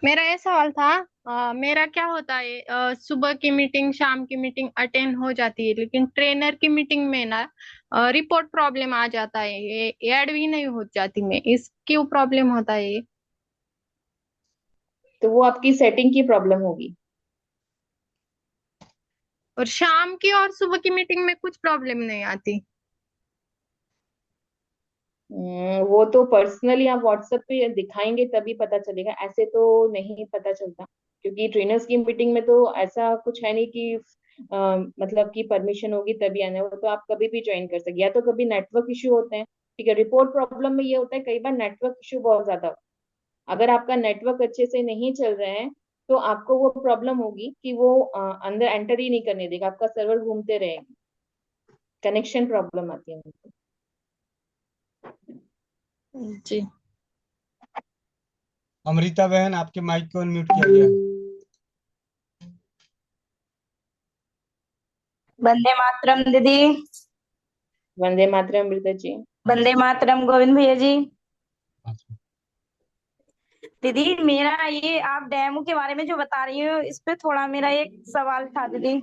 मेरा ये सवाल था। मेरा क्या होता है, सुबह की मीटिंग शाम की मीटिंग अटेंड हो जाती है, लेकिन ट्रेनर की मीटिंग में ना रिपोर्ट प्रॉब्लम आ जाता है, ये ऐड भी नहीं हो जाती, मैं इस क्यों प्रॉब्लम होता है ये? तो वो आपकी सेटिंग की प्रॉब्लम होगी। और शाम की और सुबह की मीटिंग में कुछ प्रॉब्लम नहीं आती। वो तो पर्सनली आप व्हाट्सएप पे दिखाएंगे तभी पता चलेगा, ऐसे तो नहीं पता चलता, क्योंकि ट्रेनर्स की मीटिंग में तो ऐसा कुछ है नहीं कि मतलब कि परमिशन होगी तभी आना है। वो तो आप कभी भी ज्वाइन कर सकते, या तो कभी नेटवर्क इशू होते हैं। ठीक है, रिपोर्ट प्रॉब्लम में ये होता है कई बार नेटवर्क इशू बहुत ज्यादा होता है। अगर आपका नेटवर्क अच्छे से नहीं चल रहा है तो आपको वो प्रॉब्लम होगी कि वो अंदर एंटर ही नहीं करने देगा, आपका सर्वर घूमते रहेगा, कनेक्शन प्रॉब्लम आती है उनको। जी। अमृता बहन, आपके माइक को अनम्यूट किया गया है। वंदे मातरम दीदी। वंदे मातरम अमृता जी। वंदे मातरम गोविंद भैया जी। अच्छा। दीदी मेरा ये आप डेमो के बारे में जो बता रही हो इस पे थोड़ा मेरा एक सवाल था दीदी।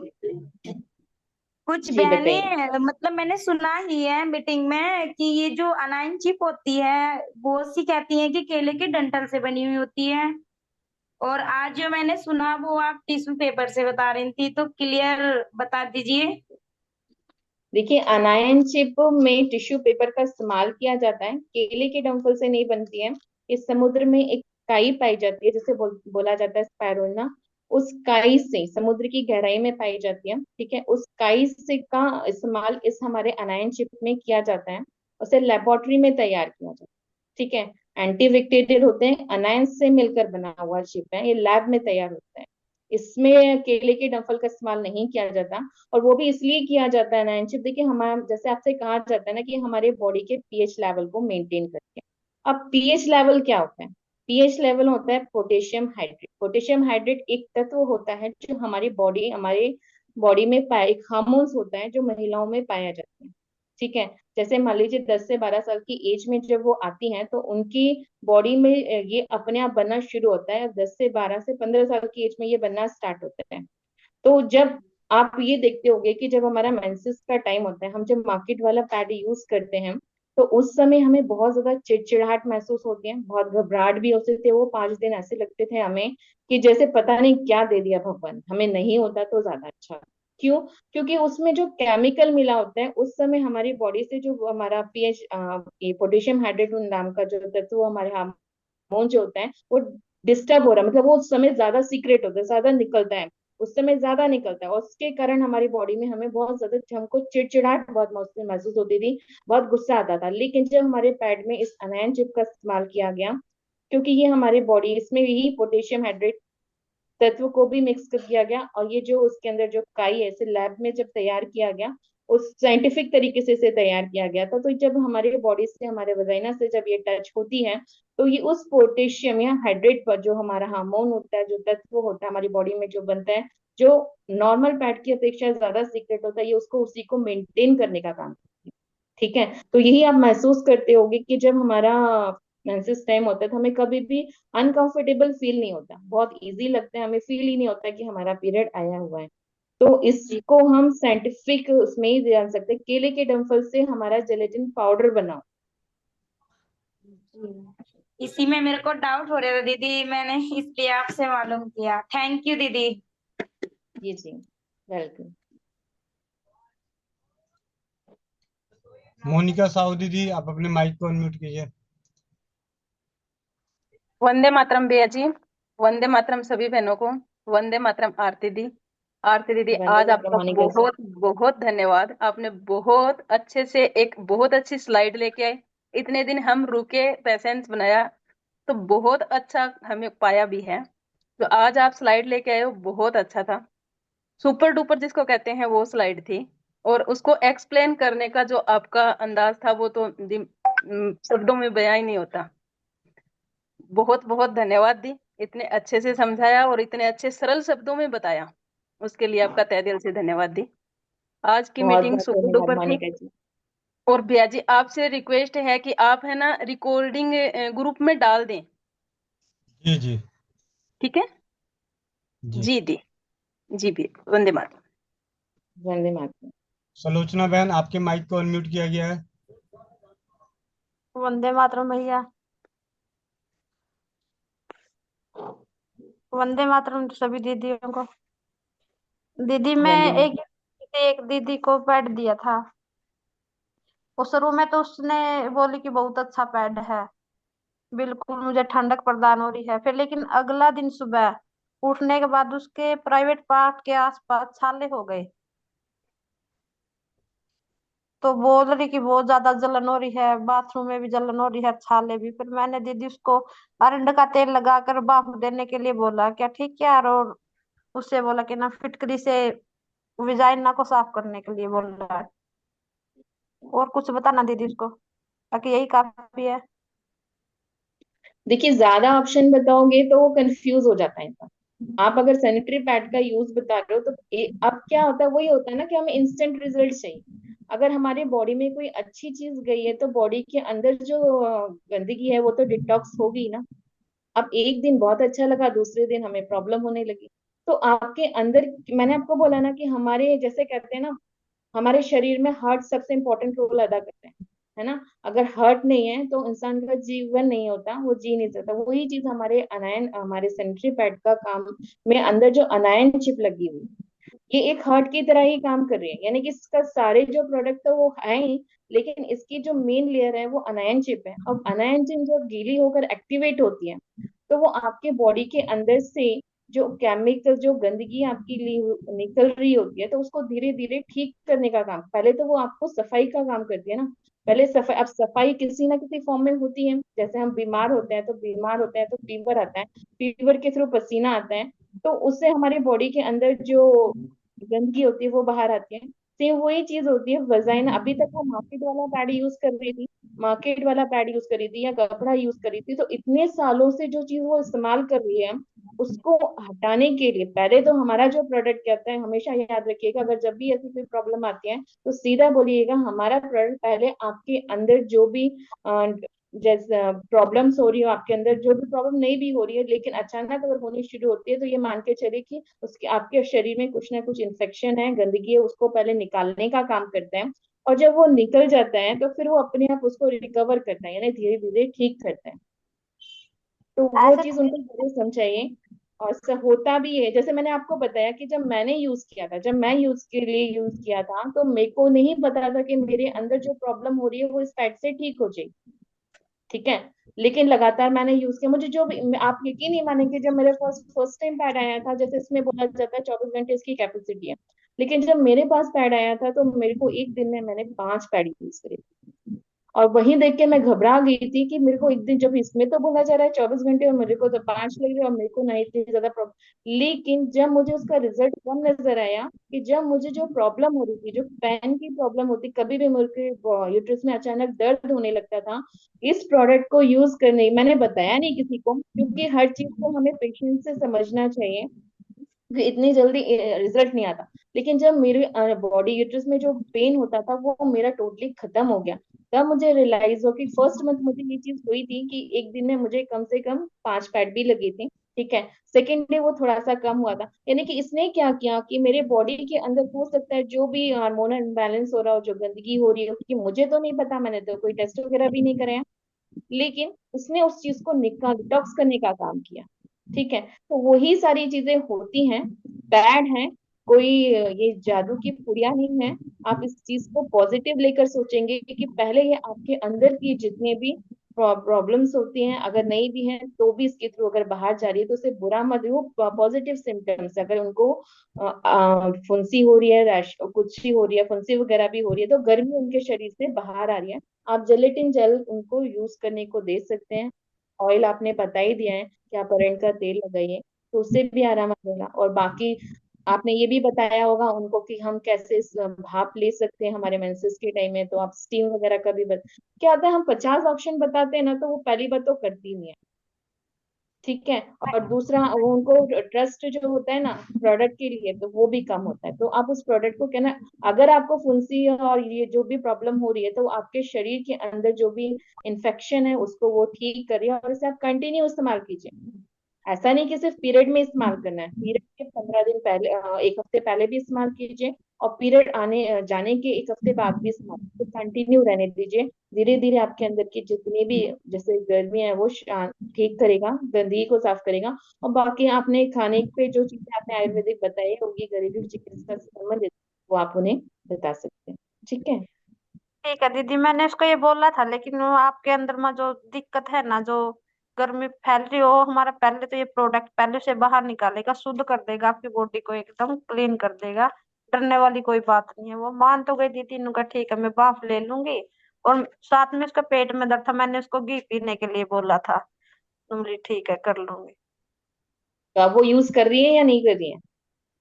कुछ जी बताइए। बहनें मतलब मैंने सुना ही है मीटिंग में कि ये जो अनाइन चिप होती है वो सी कहती है कि केले के डंठल से बनी हुई होती है, और आज जो मैंने सुना वो आप टिश्यू पेपर से बता रही थी, तो क्लियर बता दीजिए। देखिए, अनायन चिप में टिश्यू पेपर का इस्तेमाल किया जाता है, केले के डंठल से नहीं बनती है। इस समुद्र में एक काई पाई जाती है जिसे बोला जाता है स्पैरुलिना। उस काई से समुद्र की गहराई में पाई जाती है, ठीक है, उस काई से का इस्तेमाल इस हमारे अनायन चिप में किया जाता है। उसे लेबोरेटरी में तैयार किया जाता है, ठीक है। एंटीविक्टेटेड होते हैं, अनायन से मिलकर बना हुआ चिप है, ये लैब में तैयार होता है। इसमें केले के डंठल का इस्तेमाल नहीं किया जाता। और वो भी इसलिए किया जाता है नाइनशिप, देखिए हमारा जैसे आपसे कहा जाता है ना कि हमारे बॉडी के पीएच लेवल को मेंटेन करके। अब पीएच लेवल क्या होता है? पीएच लेवल होता है पोटेशियम हाइड्रेट। पोटेशियम हाइड्रेट एक तत्व होता है जो हमारे बॉडी में पाए, एक हार्मोन्स होता है जो महिलाओं में पाया जाता है, ठीक है। जैसे मान लीजिए 10 से 12 साल की एज में जब वो आती हैं तो उनकी बॉडी में ये अपने आप बनना शुरू होता है। 10 से 12 से 15 साल की एज में ये बनना स्टार्ट होता है। तो जब आप ये देखते होंगे कि जब हमारा मेंसेस का टाइम होता है, हम जब मार्केट वाला पैड यूज करते हैं तो उस समय हमें बहुत ज्यादा चिड़चिड़ाहट महसूस होती है, बहुत घबराहट भी होते थे। वो 5 दिन ऐसे लगते थे हमें कि जैसे पता नहीं क्या दे दिया भगवान, हमें नहीं होता तो ज्यादा अच्छा। क्यों? क्योंकि उसमें जो केमिकल मिला होता है उस समय हमारी बॉडी से जो हमारा पीएच, ये पोटेशियम हाइड्रेट नाम का जो तत्व हमारे हार्मोन जो होता है वो डिस्टर्ब हो रहा है, मतलब वो उस समय ज्यादा सीक्रेट होता है, ज्यादा निकलता है, उस समय ज्यादा निकलता है, और उसके कारण हमारी बॉडी में हमें बहुत ज्यादा, हमको चिड़चिड़ाहट बहुत महसूस होती थी, बहुत गुस्सा आता था। लेकिन जब हमारे पैड में इस अनायन चिप का इस्तेमाल किया गया, क्योंकि ये हमारी बॉडी, इसमें यही पोटेशियम हाइड्रेट तत्व को भी मिक्स कर दिया गया, और ये जो उसके अंदर जो काई है इसे लैब में जब तैयार किया गया, उस साइंटिफिक तरीके से इसे तैयार किया गया था, तो जब हमारे बॉडी से, हमारे वजाइना से जब ये टच होती है तो ये उस पोटेशियम या हाइड्रेट पर, जो हमारा हार्मोन होता है, जो तत्व होता है हमारी बॉडी में जो बनता है, जो नॉर्मल फैट की अपेक्षा ज्यादा सीक्रेट होता है, ये उसको उसी को मेंटेन करने का काम करती है, ठीक है। तो यही आप महसूस करते होगे कि जब हमारा मेंसेस टाइम होता है तो हमें कभी भी अनकंफर्टेबल फील नहीं होता, बहुत इजी लगता है, हमें फील ही नहीं होता कि हमारा पीरियड आया हुआ है। तो इसको हम साइंटिफिक उसमें ही जान सकते हैं, केले के डंठल से हमारा जेलेटिन पाउडर बना। इसी में मेरे को डाउट हो रहा था दीदी, मैंने इसलिए आपसे मालूम किया। थैंक यू दीदी। जी जी, वेलकम। मोनिका साहू दीदी, आप अपने माइक को अनम्यूट कीजिए। वंदे मातरम भैया जी। वंदे मातरम सभी बहनों को। वंदे मातरम आरती दी। आरती दीदी, वंदे आज मातरम आपका मोनिका जी। बहुत बहुत धन्यवाद। आपने बहुत अच्छे से एक बहुत अच्छी स्लाइड लेके आए। इतने दिन हम रुके, पेशेंस बनाया, तो बहुत अच्छा हमें पाया भी है। तो आज आप स्लाइड लेके आए हो, बहुत अच्छा था। सुपर डुपर जिसको कहते हैं वो स्लाइड थी। और उसको एक्सप्लेन करने का जो आपका अंदाज था वो तो शब्दों में बयां ही नहीं होता। बहुत बहुत धन्यवाद दी। इतने अच्छे से समझाया और इतने अच्छे सरल शब्दों में बताया, उसके लिए आपका तहे दिल से धन्यवाद दी। आज की बहुत मीटिंग बहुत सुपर धन्यवाद डुपर थी। मोनिका जी। और भैया जी, आपसे रिक्वेस्ट है कि आप है ना रिकॉर्डिंग ग्रुप में डाल दें। जी जी ठीक है जी। जी दी। जी भी, वंदे मातरम। वंदे मातरम। सलोचना बहन, आपके माइक को अनम्यूट किया गया है। वंदे मातरम भैया। वंदे मातरम सभी दीदियों को। दीदी मैं गंदगी। एक दीदी को पैड दिया था। वो शुरू में तो उसने बोली कि बहुत अच्छा पैड है, बिल्कुल मुझे ठंडक प्रदान हो रही है। फिर लेकिन अगला दिन सुबह उठने के बाद उसके प्राइवेट पार्ट के आसपास छाले हो गए। तो बोल रही कि बहुत ज्यादा जलन हो रही है, बाथरूम में भी जलन हो रही है, छाले भी। फिर मैंने दीदी उसको अरंड का तेल लगाकर भाप देने के लिए बोला, क्या ठीक है यार? और उससे बोला कि ना फिटकरी से विजाइना को साफ करने के लिए बोला। और कुछ बताना दीदी उसको, ताकि यही काफी है। देखिए, ज्यादा ऑप्शन बताओगे तो वो कंफ्यूज हो जाता है इंसान। आप अगर सैनिटरी पैड का यूज बता रहे हो तो अब क्या होता है, वही होता है ना कि हमें इंस्टेंट रिजल्ट चाहिए। अगर हमारे बॉडी में कोई अच्छी चीज गई है तो बॉडी के अंदर जो गंदगी है वो तो डिटॉक्स होगी ना। अब एक दिन बहुत अच्छा लगा, दूसरे दिन हमें प्रॉब्लम होने लगी। तो आपके अंदर, मैंने आपको बोला ना कि हमारे जैसे कहते हैं ना, हमारे शरीर में हार्ट सबसे इंपॉर्टेंट रोल अदा करते हैं, है ना। अगर हार्ट नहीं है तो इंसान का जीवन नहीं होता, वो जी नहीं सकता। वही चीज हमारे अनायन, हमारे सेंट्री पैड का काम में अंदर जो अनायन चिप लगी हुई, ये एक हार्ट की तरह ही काम कर रही है। यानी कि इसका सारे जो प्रोडक्ट तो वो है ही, लेकिन इसकी जो मेन लेयर है वो अनायन चिप है। अब अनायन चिप जब गीली होकर एक्टिवेट होती है तो वो आपके बॉडी के अंदर से जो केमिकल, जो गंदगी आपकी निकल रही होती है, तो उसको धीरे धीरे ठीक करने का काम, पहले तो वो आपको सफाई का काम करती है ना। पहले सफाई, अब सफाई किसी ना किसी फॉर्म में होती है। जैसे हम बीमार होते हैं तो फीवर आता है, फीवर के थ्रू पसीना आता है, तो उससे हमारी बॉडी के अंदर जो गंदगी होती है वो बाहर आती है। सेम वही चीज होती है वजाइना। अभी तक वो मार्केट वाला पैड यूज कर रही थी, मार्केट वाला पैड यूज करी थी या कपड़ा यूज करी थी, तो इतने सालों से जो चीज वो इस्तेमाल कर रही है, उसको हटाने के लिए पहले तो हमारा जो प्रोडक्ट कहता है, हमेशा याद रखिएगा, अगर जब भी ऐसी कोई प्रॉब्लम आती है तो सीधा बोलिएगा हमारा प्रोडक्ट पहले आपके अंदर जो भी जैसे प्रॉब्लम्स हो रही हो आपके अंदर, जो भी प्रॉब्लम नहीं भी हो रही है लेकिन अचानक अगर होनी शुरू होती है, तो ये मान के चलिए कि उसके आपके शरीर में कुछ ना कुछ इन्फेक्शन है, गंदगी है, उसको पहले निकालने का काम करते हैं। और जब वो निकल जाता है तो फिर वो अपने आप उसको रिकवर करता है, यानी धीरे धीरे ठीक करता है। तो वो ऐसे चीज उनको जरूर समझाइए। और होता भी है, जैसे मैंने आपको बताया कि जब मैंने यूज किया था, जब मैं यूज के लिए यूज किया था, तो मेरे को नहीं पता था कि मेरे अंदर जो प्रॉब्लम हो रही है वो इस फैट से ठीक हो जाएगी। ठीक है। लेकिन लगातार मैंने यूज किया, मुझे जो भी, आप यकीन नहीं मानेंगे, जब मेरे पास फर्स्ट टाइम पैड आया था, जैसे इसमें बोला जाता है 24 घंटे इसकी कैपेसिटी है, लेकिन जब मेरे पास पैड आया था तो मेरे को एक दिन में मैंने 5 पैड यूज करे। और वहीं देख के मैं घबरा गई थी कि मेरे को एक दिन, जब इसमें तो बोला जा रहा है 24 घंटे और मेरे को तो 5 लग रहे और मेरे को नहीं इतनी ज्यादा प्रॉब्लम। लेकिन जब मुझे उसका रिजल्ट कब नजर आया, कि जब मुझे जो प्रॉब्लम हो रही थी, जो पैन की प्रॉब्लम होती, कभी भी मेरे के यूट्रस में अचानक दर्द होने लगता था, इस प्रोडक्ट को यूज करने, मैंने बताया नहीं किसी को, क्योंकि हर चीज को हमें पेशेंस से समझना चाहिए कि इतनी जल्दी रिजल्ट नहीं आता। लेकिन जब मेरे बॉडी यूट्रस में जो पेन होता था वो मेरा टोटली खत्म हो गया। तब मुझे रियलाइज हो कि फर्स्ट मंथ मुझे ये चीज हुई थी कि एक दिन में मुझे कम से कम 5 पैड भी लगी थी। ठीक है। सेकेंड डे वो थोड़ा सा कम हुआ था। यानी कि इसने क्या किया कि मेरे बॉडी के अंदर हो सकता है जो भी हार्मोनल इम्बैलेंस हो रहा हो, जो गंदगी हो रही हो, क्योंकि मुझे तो नहीं पता, मैंने तो कोई टेस्ट वगैरह भी नहीं कराया, लेकिन उसने उस चीज को निकाल, डिटॉक्स करने का काम किया। ठीक है। तो वही सारी चीजें होती हैं, बैड हैं, कोई ये जादू की पुड़िया नहीं है। आप इस चीज को पॉजिटिव लेकर सोचेंगे कि पहले ये आपके अंदर की जितने भी प्रॉब्लम्स होती हैं, अगर नहीं भी हैं तो भी इसके थ्रू अगर बाहर जा रही है तो उसे बुरा मत लो, पॉजिटिव सिम्टम्स, अगर उनको फुंसी हो रही है, रैश कुछ भी हो रही है, फुंसी वगैरह भी हो रही है, तो गर्मी उनके शरीर से बाहर आ रही है, आप जेलेटिन जेल उनको यूज करने को दे सकते हैं। ऑयल आपने बता ही दिया है कि आप अरंड का तेल लगाइए, तो उससे भी आराम आ जाएगा। और बाकी आपने ये भी बताया होगा उनको कि हम कैसे भाप ले सकते हैं हमारे मेंसेस के टाइम में, तो आप स्टीम वगैरह का भी क्या होता है, हम 50 ऑप्शन बताते हैं ना, तो वो पहली बात तो करती नहीं है। ठीक है। और दूसरा, वो उनको ट्रस्ट जो होता है ना प्रोडक्ट के लिए, तो वो भी कम होता है। तो आप उस प्रोडक्ट को कहना, अगर आपको फुंसी और ये जो भी प्रॉब्लम हो रही है, तो आपके शरीर के अंदर जो भी इन्फेक्शन है उसको वो ठीक करिए और इसे आप कंटिन्यू इस्तेमाल कीजिए। ऐसा नहीं कि सिर्फ पीरियड में इस्तेमाल करना है, पीरियड के 15 दिन पहले, एक हफ्ते पहले भी इस्तेमाल कीजिए, और पीरियड आने जाने के एक हफ्ते बाद भी इस्तेमाल, तो कंटिन्यू रहने दीजिए। धीरे धीरे आपके अंदर की जितनी भी जैसे गर्मी है वो ठीक करेगा, गंदगी को साफ करेगा। और बाकी आपने खाने पे जो चीजें आपने आयुर्वेदिक बताई होगी, घरेलू चिकित्सा से संबंधित, वो आप उन्हें बता सकते हैं। ठीक है। ठीक है दीदी, मैंने उसको ये बोला था, लेकिन वो आपके अंदर में जो दिक्कत है ना, जो गर्मी फैल रही हो, हमारा पहले तो ये प्रोडक्ट पहले से बाहर निकालेगा, शुद्ध कर देगा आपकी बॉडी को, एकदम क्लीन कर देगा। डरने वाली कोई बात नहीं है। वो मान तो गई दीदी, उनका ठीक है मैं भाप ले लूंगी। और साथ में उसका पेट में दर्द था, मैंने उसको घी पीने के लिए बोला था, तो बोली ठीक है कर लूंगी। तो अब वो यूज कर रही है या नहीं कर रही है?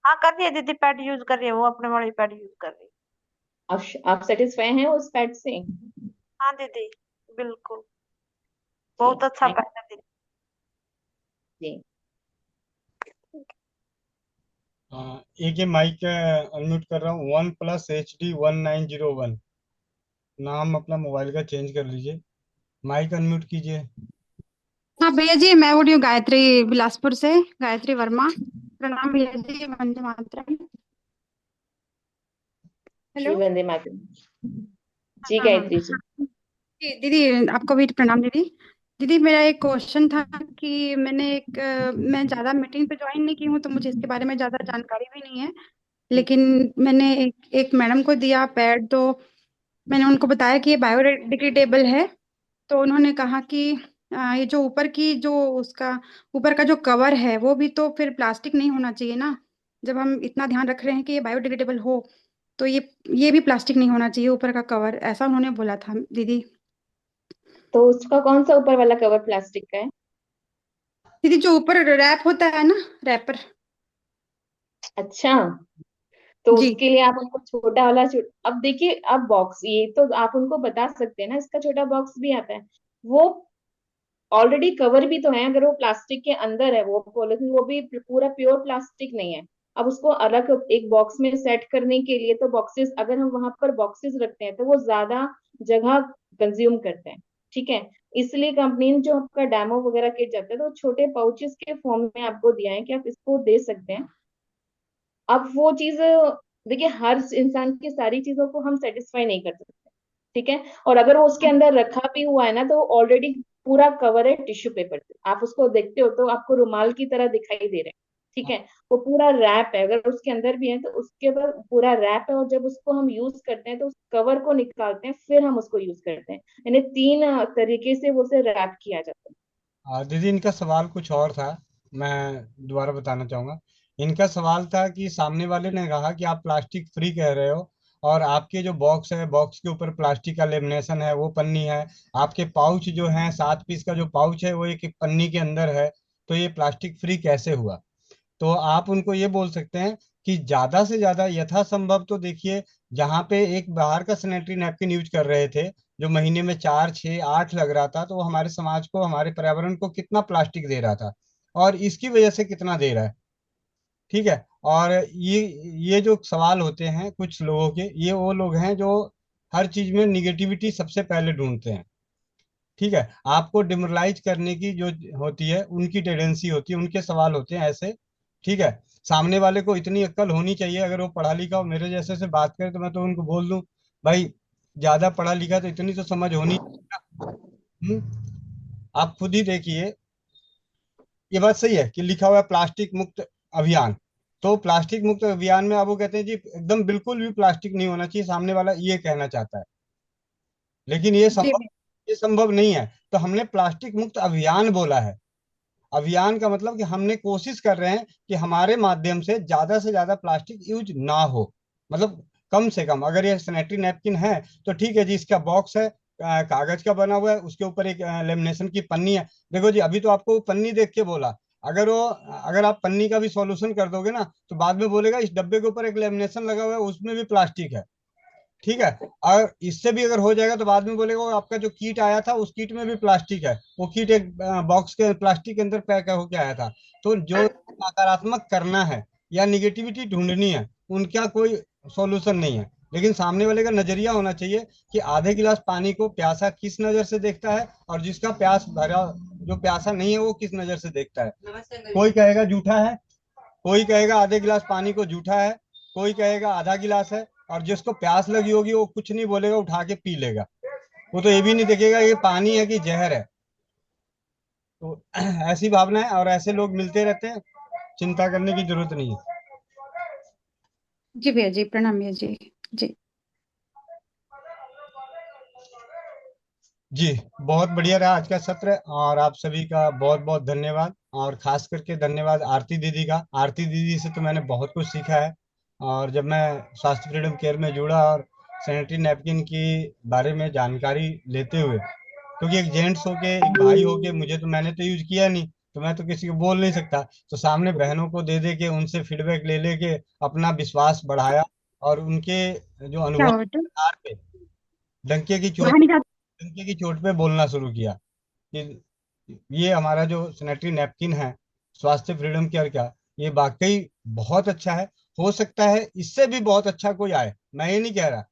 हाँ कर रही है दीदी, पैड यूज कर रही है, वो अपने वाली पैड यूज कर रही है। आप सेटिस्फाई हैं उस पैड से? हाँ दीदी, बिल्कुल, जी, बहुत अच्छा पैड है दीदी। जी। एक ये माइक अनम्यूट कर रहा हूँ, OnePlus HD 1901, नाम अपना मोबाइल का चेंज कर लीजिए। माइक अनम्यूट कीजिए। हाँ भैया जी, मैं बोल रही हूँ गायत्री, बिलासपुर से गायत्री वर्मा। प्रणाम भैया जी, वंदे मातरम। जी, हेलो। वंदे मातरम। जी हाँ हाँ गायत्री जी। जी दीदी, आपको भी प्रणाम दीदी। दीदी मेरा एक क्वेश्चन था कि मैं ज़्यादा मीटिंग पे ज्वाइन नहीं की हूँ, तो मुझे इसके बारे में ज़्यादा जानकारी भी नहीं है। लेकिन मैंने एक मैडम को दिया पैड, तो मैंने उनको बताया कि ये बायोडिग्रेडेबल है। तो उन्होंने कहा कि ये जो ऊपर की जो उसका ऊपर का जो कवर है वो भी तो फिर प्लास्टिक नहीं होना चाहिए ना। जब हम इतना ध्यान रख रहे हैं कि ये बायोडिग्रेडेबल हो, तो ये भी प्लास्टिक नहीं होना चाहिए ऊपर का कवर, ऐसा उन्होंने बोला था दीदी। तो उसका कौन सा ऊपर वाला कवर प्लास्टिक का है? दीदी जो ऊपर रैप होता है ना, रैपर। अच्छा, तो जी उसके लिए आप उनको छोटा वाला अब देखिए, अब बॉक्स ये तो आप उनको बता सकते हैं ना, इसका छोटा बॉक्स भी आता है। वो ऑलरेडी कवर भी तो है, अगर वो प्लास्टिक के अंदर है वो पॉलिथीन, वो भी पूरा प्योर प्लास्टिक नहीं है। अब उसको अलग एक बॉक्स में सेट करने के लिए तो बॉक्सेस, अगर हम वहां पर बॉक्सेस रखते हैं तो वो ज्यादा जगह कंज्यूम करते हैं। ठीक है। इसलिए कंपनी ने जो आपका डेमो वगैरह किट जाता है तो छोटे पाउचेस के फॉर्म में आपको दिया है कि आप इसको दे सकते हैं। अब वो चीज, देखिए हर इंसान की सारी चीजों को हम सेटिस्फाई नहीं कर सकते। ठीक है। और अगर वो उसके अंदर रखा भी हुआ है ना, तो ऑलरेडी पूरा कवर है टिश्यू पेपर से, आप उसको देखते हो तो आपको रुमाल की तरह दिखाई दे रहे हैं। ठीक है। वो पूरा रैप है, अगर उसके अंदर भी है तो उसके ऊपर पूरा रैप है, और जब उसको हम यूज करते हैं तो उस कवर को निकालते हैं, फिर हम उसको यूज करते हैं। यानी 3 तरीके से वो उसे रैप किया जाता है। दीदी इनका सवाल कुछ और था, मैं दोबारा बताना चाहूंगा। इनका सवाल था कि सामने वाले ने कहा कि आप प्लास्टिक फ्री कह रहे हो, और आपके जो बॉक्स है, बॉक्स के ऊपर प्लास्टिक का लेमिनेशन है, वो पन्नी है। आपके पाउच जो है, 7 पीस का जो पाउच है, वो एक एक पन्नी के अंदर है। तो ये प्लास्टिक फ्री कैसे हुआ? तो आप उनको ये बोल सकते हैं कि ज्यादा से ज्यादा यथासंभव तो देखिए, जहाँ पे एक बाहर का सैनिटरी नैपकिन यूज कर रहे थे, जो महीने में 4 6 8 लग रहा था, तो वो हमारे समाज को, हमारे पर्यावरण को कितना प्लास्टिक दे रहा था, और इसकी वजह से कितना दे रहा है। ठीक है। और ये जो सवाल होते हैं कुछ लोगों के, ये वो लोग हैं जो हर चीज में निगेटिविटी सबसे पहले ढूंढते हैं। ठीक है। आपको डिमोरलाइज करने की जो होती है, उनकी टेंडेंसी होती है, उनके सवाल होते हैं ऐसे। ठीक है। सामने वाले को इतनी अक्ल होनी चाहिए, अगर वो पढ़ा लिखा हो, मेरे जैसे से बात करे, तो मैं तो उनको बोल दूं, भाई ज्यादा पढ़ा लिखा तो इतनी तो समझ होनी। आप खुद ही देखिए, ये बात सही है कि लिखा हुआ है प्लास्टिक मुक्त अभियान। तो प्लास्टिक मुक्त अभियान में आप वो कहते हैं जी एकदम बिल्कुल भी प्लास्टिक नहीं होना चाहिए, सामने वाला ये कहना चाहता है, लेकिन जी ये संभव नहीं है। तो हमने प्लास्टिक मुक्त अभियान बोला है। अभियान का मतलब कि हमने कोशिश कर रहे हैं कि हमारे माध्यम से ज्यादा प्लास्टिक यूज ना हो। मतलब कम से कम, अगर ये सैनिटरी नैपकिन है तो ठीक है जी, इसका बॉक्स है, कागज का बना हुआ है, उसके ऊपर एक लेमिनेशन की पन्नी है। देखो जी, अभी तो आपको पन्नी देख के बोला, अगर आप पन्नी का भी सॉल्यूशन कर दोगे ना, तो बाद में बोलेगा इस डब्बे के ऊपर एक लेमिनेशन लगा हुआ है, उसमें भी प्लास्टिक है। ठीक है। और इससे भी अगर हो जाएगा तो बाद में बोलेगा वो आपका जो किट आया था, उस किट में भी प्लास्टिक है, वो किट एक बॉक्स के प्लास्टिक के अंदर पैक होके आया था। तो जो नकारात्मक करना है या निगेटिविटी ढूंढनी है, उनका कोई सॉल्यूशन नहीं है। लेकिन सामने वाले का नजरिया होना चाहिए कि आधे गिलास पानी को प्यासा किस नजर से देखता है, और जिसका प्यास भरा, जो प्यासा नहीं है, वो किस नजर से देखता है। कोई कहेगा जूठा है, कोई कहेगा आधे गिलास पानी को जूठा है, कोई कहेगा आधा गिलास है, और जिसको प्यास लगी होगी वो कुछ नहीं बोलेगा, उठा के पी लेगा। वो तो ये भी नहीं देखेगा ये पानी है कि जहर है। तो ऐसी भावना है, और ऐसे लोग मिलते रहते हैं, चिंता करने की जरूरत नहीं है। जी भैया जी, प्रणाम भैया जी। जी जी, बहुत बढ़िया रहा आज का सत्र, और आप सभी का बहुत बहुत धन्यवाद। और खास करके धन्यवाद आरती दीदी का। आरती दीदी से तो मैंने बहुत कुछ सीखा है। और जब मैं स्वास्थ्य फ्रीडम केयर में जुड़ा और सैनिटरी नैपकिन की बारे में जानकारी लेते हुए, क्योंकि एक जेंट्स होके, एक भाई होके, मुझे तो, मैंने तो यूज किया नहीं, तो मैं तो किसी को बोल नहीं सकता, तो सामने बहनों को दे दे के, उनसे फीडबैक ले लेके अपना विश्वास बढ़ाया, और उनके जो क्या अनुभव हो बेटा, के आधार पे डंके की चोट बाहर नहीं जाते? डंके की चोट पे बोलना शुरू किया कि ये हमारा जो सैनिटरी नैपकिन है स्वास्थ्य फ्रीडम केयर का, ये वाकई बहुत अच्छा है। हो सकता है इससे भी बहुत अच्छा कोई आए, मैं ये नहीं कह रहा,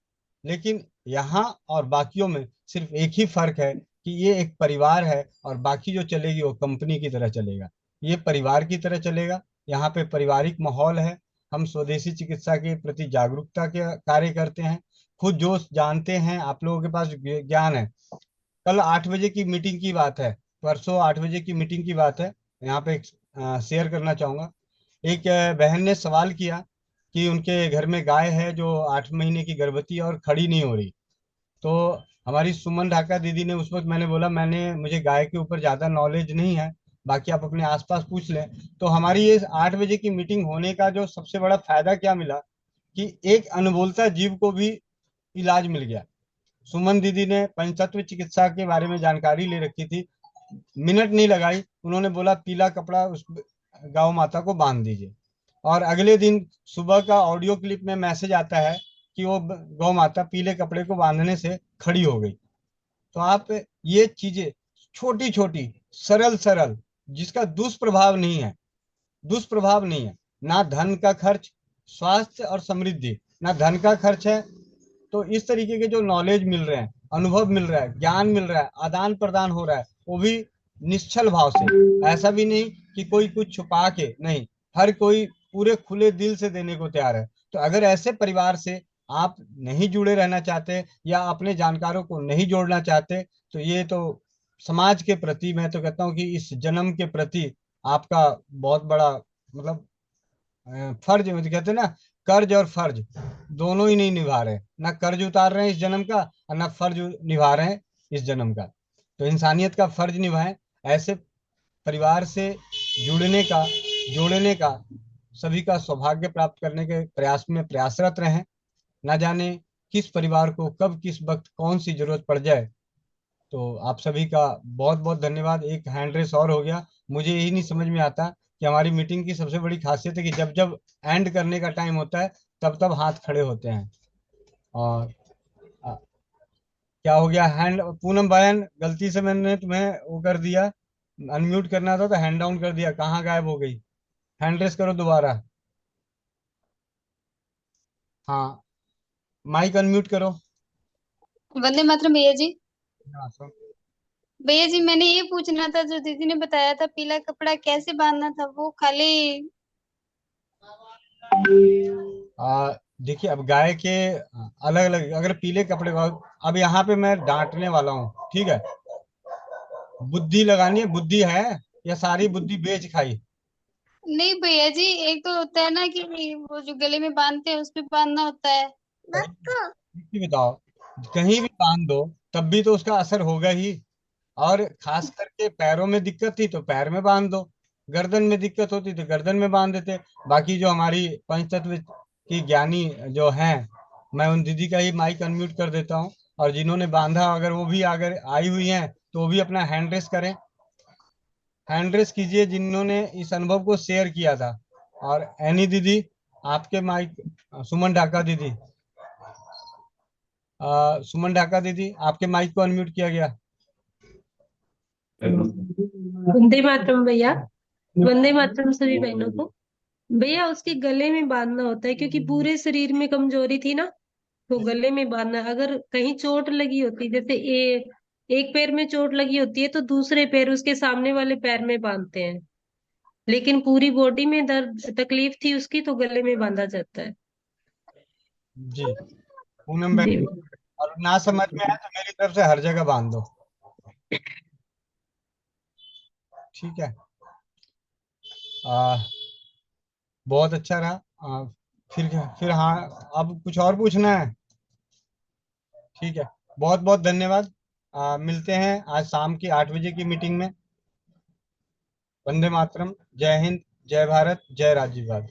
लेकिन यहाँ और बाकियों में सिर्फ एक ही फर्क है कि ये एक परिवार है, और बाकी जो चलेगी वो कंपनी की तरह चलेगा। ये परिवार की तरह चलेगा। यहाँ पे पारिवारिक माहौल है। हम स्वदेशी चिकित्सा के प्रति जागरूकता के कार्य करते हैं। खुद जो जानते हैं, आप लोगों के पास ज्ञान है। कल 8 बजे की मीटिंग की बात है, परसों 8 बजे की मीटिंग की बात है, यहाँ पे शेयर करना चाहूंगा। एक बहन ने सवाल किया कि उनके घर में गाय है जो 8 महीने की गर्भवती है और खड़ी नहीं हो रही। तो हमारी सुमन ढाका दीदी ने, उस वक्त मैंने बोला, मुझे गाय के ऊपर ज्यादा नॉलेज नहीं है, बाकी आप अपने आसपास पूछ लें। तो हमारी ये 8 बजे की मीटिंग होने का जो सबसे बड़ा फायदा क्या मिला कि एक अनबोलता जीव को भी इलाज मिल गया। सुमन दीदी ने पंचतत्व चिकित्सा के बारे में जानकारी ले रखी थी, मिनट नहीं लगाई, उन्होंने बोला पीला कपड़ा उस गौ माता को बांध दीजिए, और अगले दिन सुबह का ऑडियो क्लिप में मैसेज आता है कि वो गौ माता पीले कपड़े को बांधने से खड़ी हो गई। तो आप ये चीजें छोटी छोटी, सरल सरल, जिसका दुष्प्रभाव नहीं है, दुष्प्रभाव नहीं है, ना धन का खर्च, स्वास्थ्य और समृद्धि, ना धन का खर्च है। तो इस तरीके के जो नॉलेज मिल रहे हैं, अनुभव मिल रहा है, ज्ञान मिल रहा है, आदान प्रदान हो रहा है, वो भी निश्चल भाव से। ऐसा भी नहीं कि कोई कुछ छुपा के, नहीं, हर कोई पूरे खुले दिल से देने को तैयार है। तो अगर ऐसे परिवार से आप नहीं जुड़े रहना चाहते, या अपने जानकारों को नहीं जोड़ना चाहते, तो ये तो समाज के प्रति, मैं तो कहता हूँ कि इस जन्म के प्रति आपका बहुत बड़ा, मतलब फर्ज, मतलब कहते हैं ना, कर्ज और फर्ज दोनों ही नहीं निभा रहे। ना कर्ज उतार रहे हैं इस जन्म का, और ना फर्ज निभा रहे हैं इस जन्म का। तो इंसानियत का फर्ज निभाएं। ऐसे परिवार से जुड़ने का, जोड़ने का, सभी का सौभाग्य प्राप्त करने के प्रयास में प्रयासरत रहें। ना जाने किस परिवार को कब किस वक्त कौन सी जरूरत पड़ जाए। तो आप सभी का बहुत बहुत धन्यवाद। एक हैंड रेस और हो गया। मुझे यही नहीं समझ में आता कि हमारी मीटिंग की सबसे बड़ी खासियत है कि जब जब एंड करने का टाइम होता है, तब तब हाथ खड़े होते हैं। और आ, क्या हो गया, हैंड, पूनम बहन, गलती से मैंने तुम्हें वो कर दिया, अनम्यूट करना था तो हैंड डाउन कर दिया, कहाँ गायब हो गई? हैंड रेस करो दोबारा। हाँ, माइक अनम्यूट करो। वंदे मातरम भैया जी। हाँ, भैया जी, मैंने ये पूछना था, जो दीदी ने बताया था पीला कपड़ा कैसे बांधना था, वो खाली। देखिए, अब गाय के अलग अलग, अगर पीले कपड़े का, अब यहाँ पे मैं डांटने वाला हूँ, ठीक है? बुद्धि लगानी है, बुद्धि है, या सारी बुद्धि बेच खाई? नहीं भैया जी, एक तो होता है ना कि वो जो गले में बांधते हैं उस पे बांधना होता है। ये बताओ, कहीं भी बांध दो तब भी तो उसका असर होगा ही। और खास करके पैरों में दिक्कत थी तो पैर में बांध दो, गर्दन में दिक्कत होती तो गर्दन में बांध देते। बाकी जो हमारी पंचतत्व की ज्ञानी जो हैं, मैं उन दीदी का ही माइक अनम्यूट कर देता हूँ, और जिन्होंने बांधा, अगर वो भी अगर आई हुई हैं तो वो भी अपना हैंड रेस करें, हैंड रेस कीजिए जिन्होंने इस अनुभव को शेयर किया था। और एनी दीदी, आपके माइक, सुमन ढाका दीदी, सुमन ढाका दीदी, आपके माइक को अनम्यूट किया गया। वंदे मातरम भैया। वंदे मातरम सभी बहनों को। भैया उसके गले में बांधना होता है क्योंकि पूरे शरीर में कमजोरी थी ना, को गले में बांधना। अगर कहीं चोट लगी होती, जैसे एक पैर में चोट लगी होती है तो दूसरे पैर उसके सामने वाले पैर में बांधते हैं, लेकिन पूरी बॉडी में दर्द तकलीफ थी उसकी तो गले में बांधा जाता है। जी पूनम बहन, जी और ना समझ में आए तो मेरी तरफ से हर जगह बांध दो, ठीक है। आ, बहुत अच्छा रहा। फिर हाँ, अब कुछ और पूछना है? ठीक है, बहुत बहुत धन्यवाद। मिलते हैं आज शाम की 8 बजे की मीटिंग में। वंदे मातरम, जय हिंद, जय भारत, जय राजीववाद।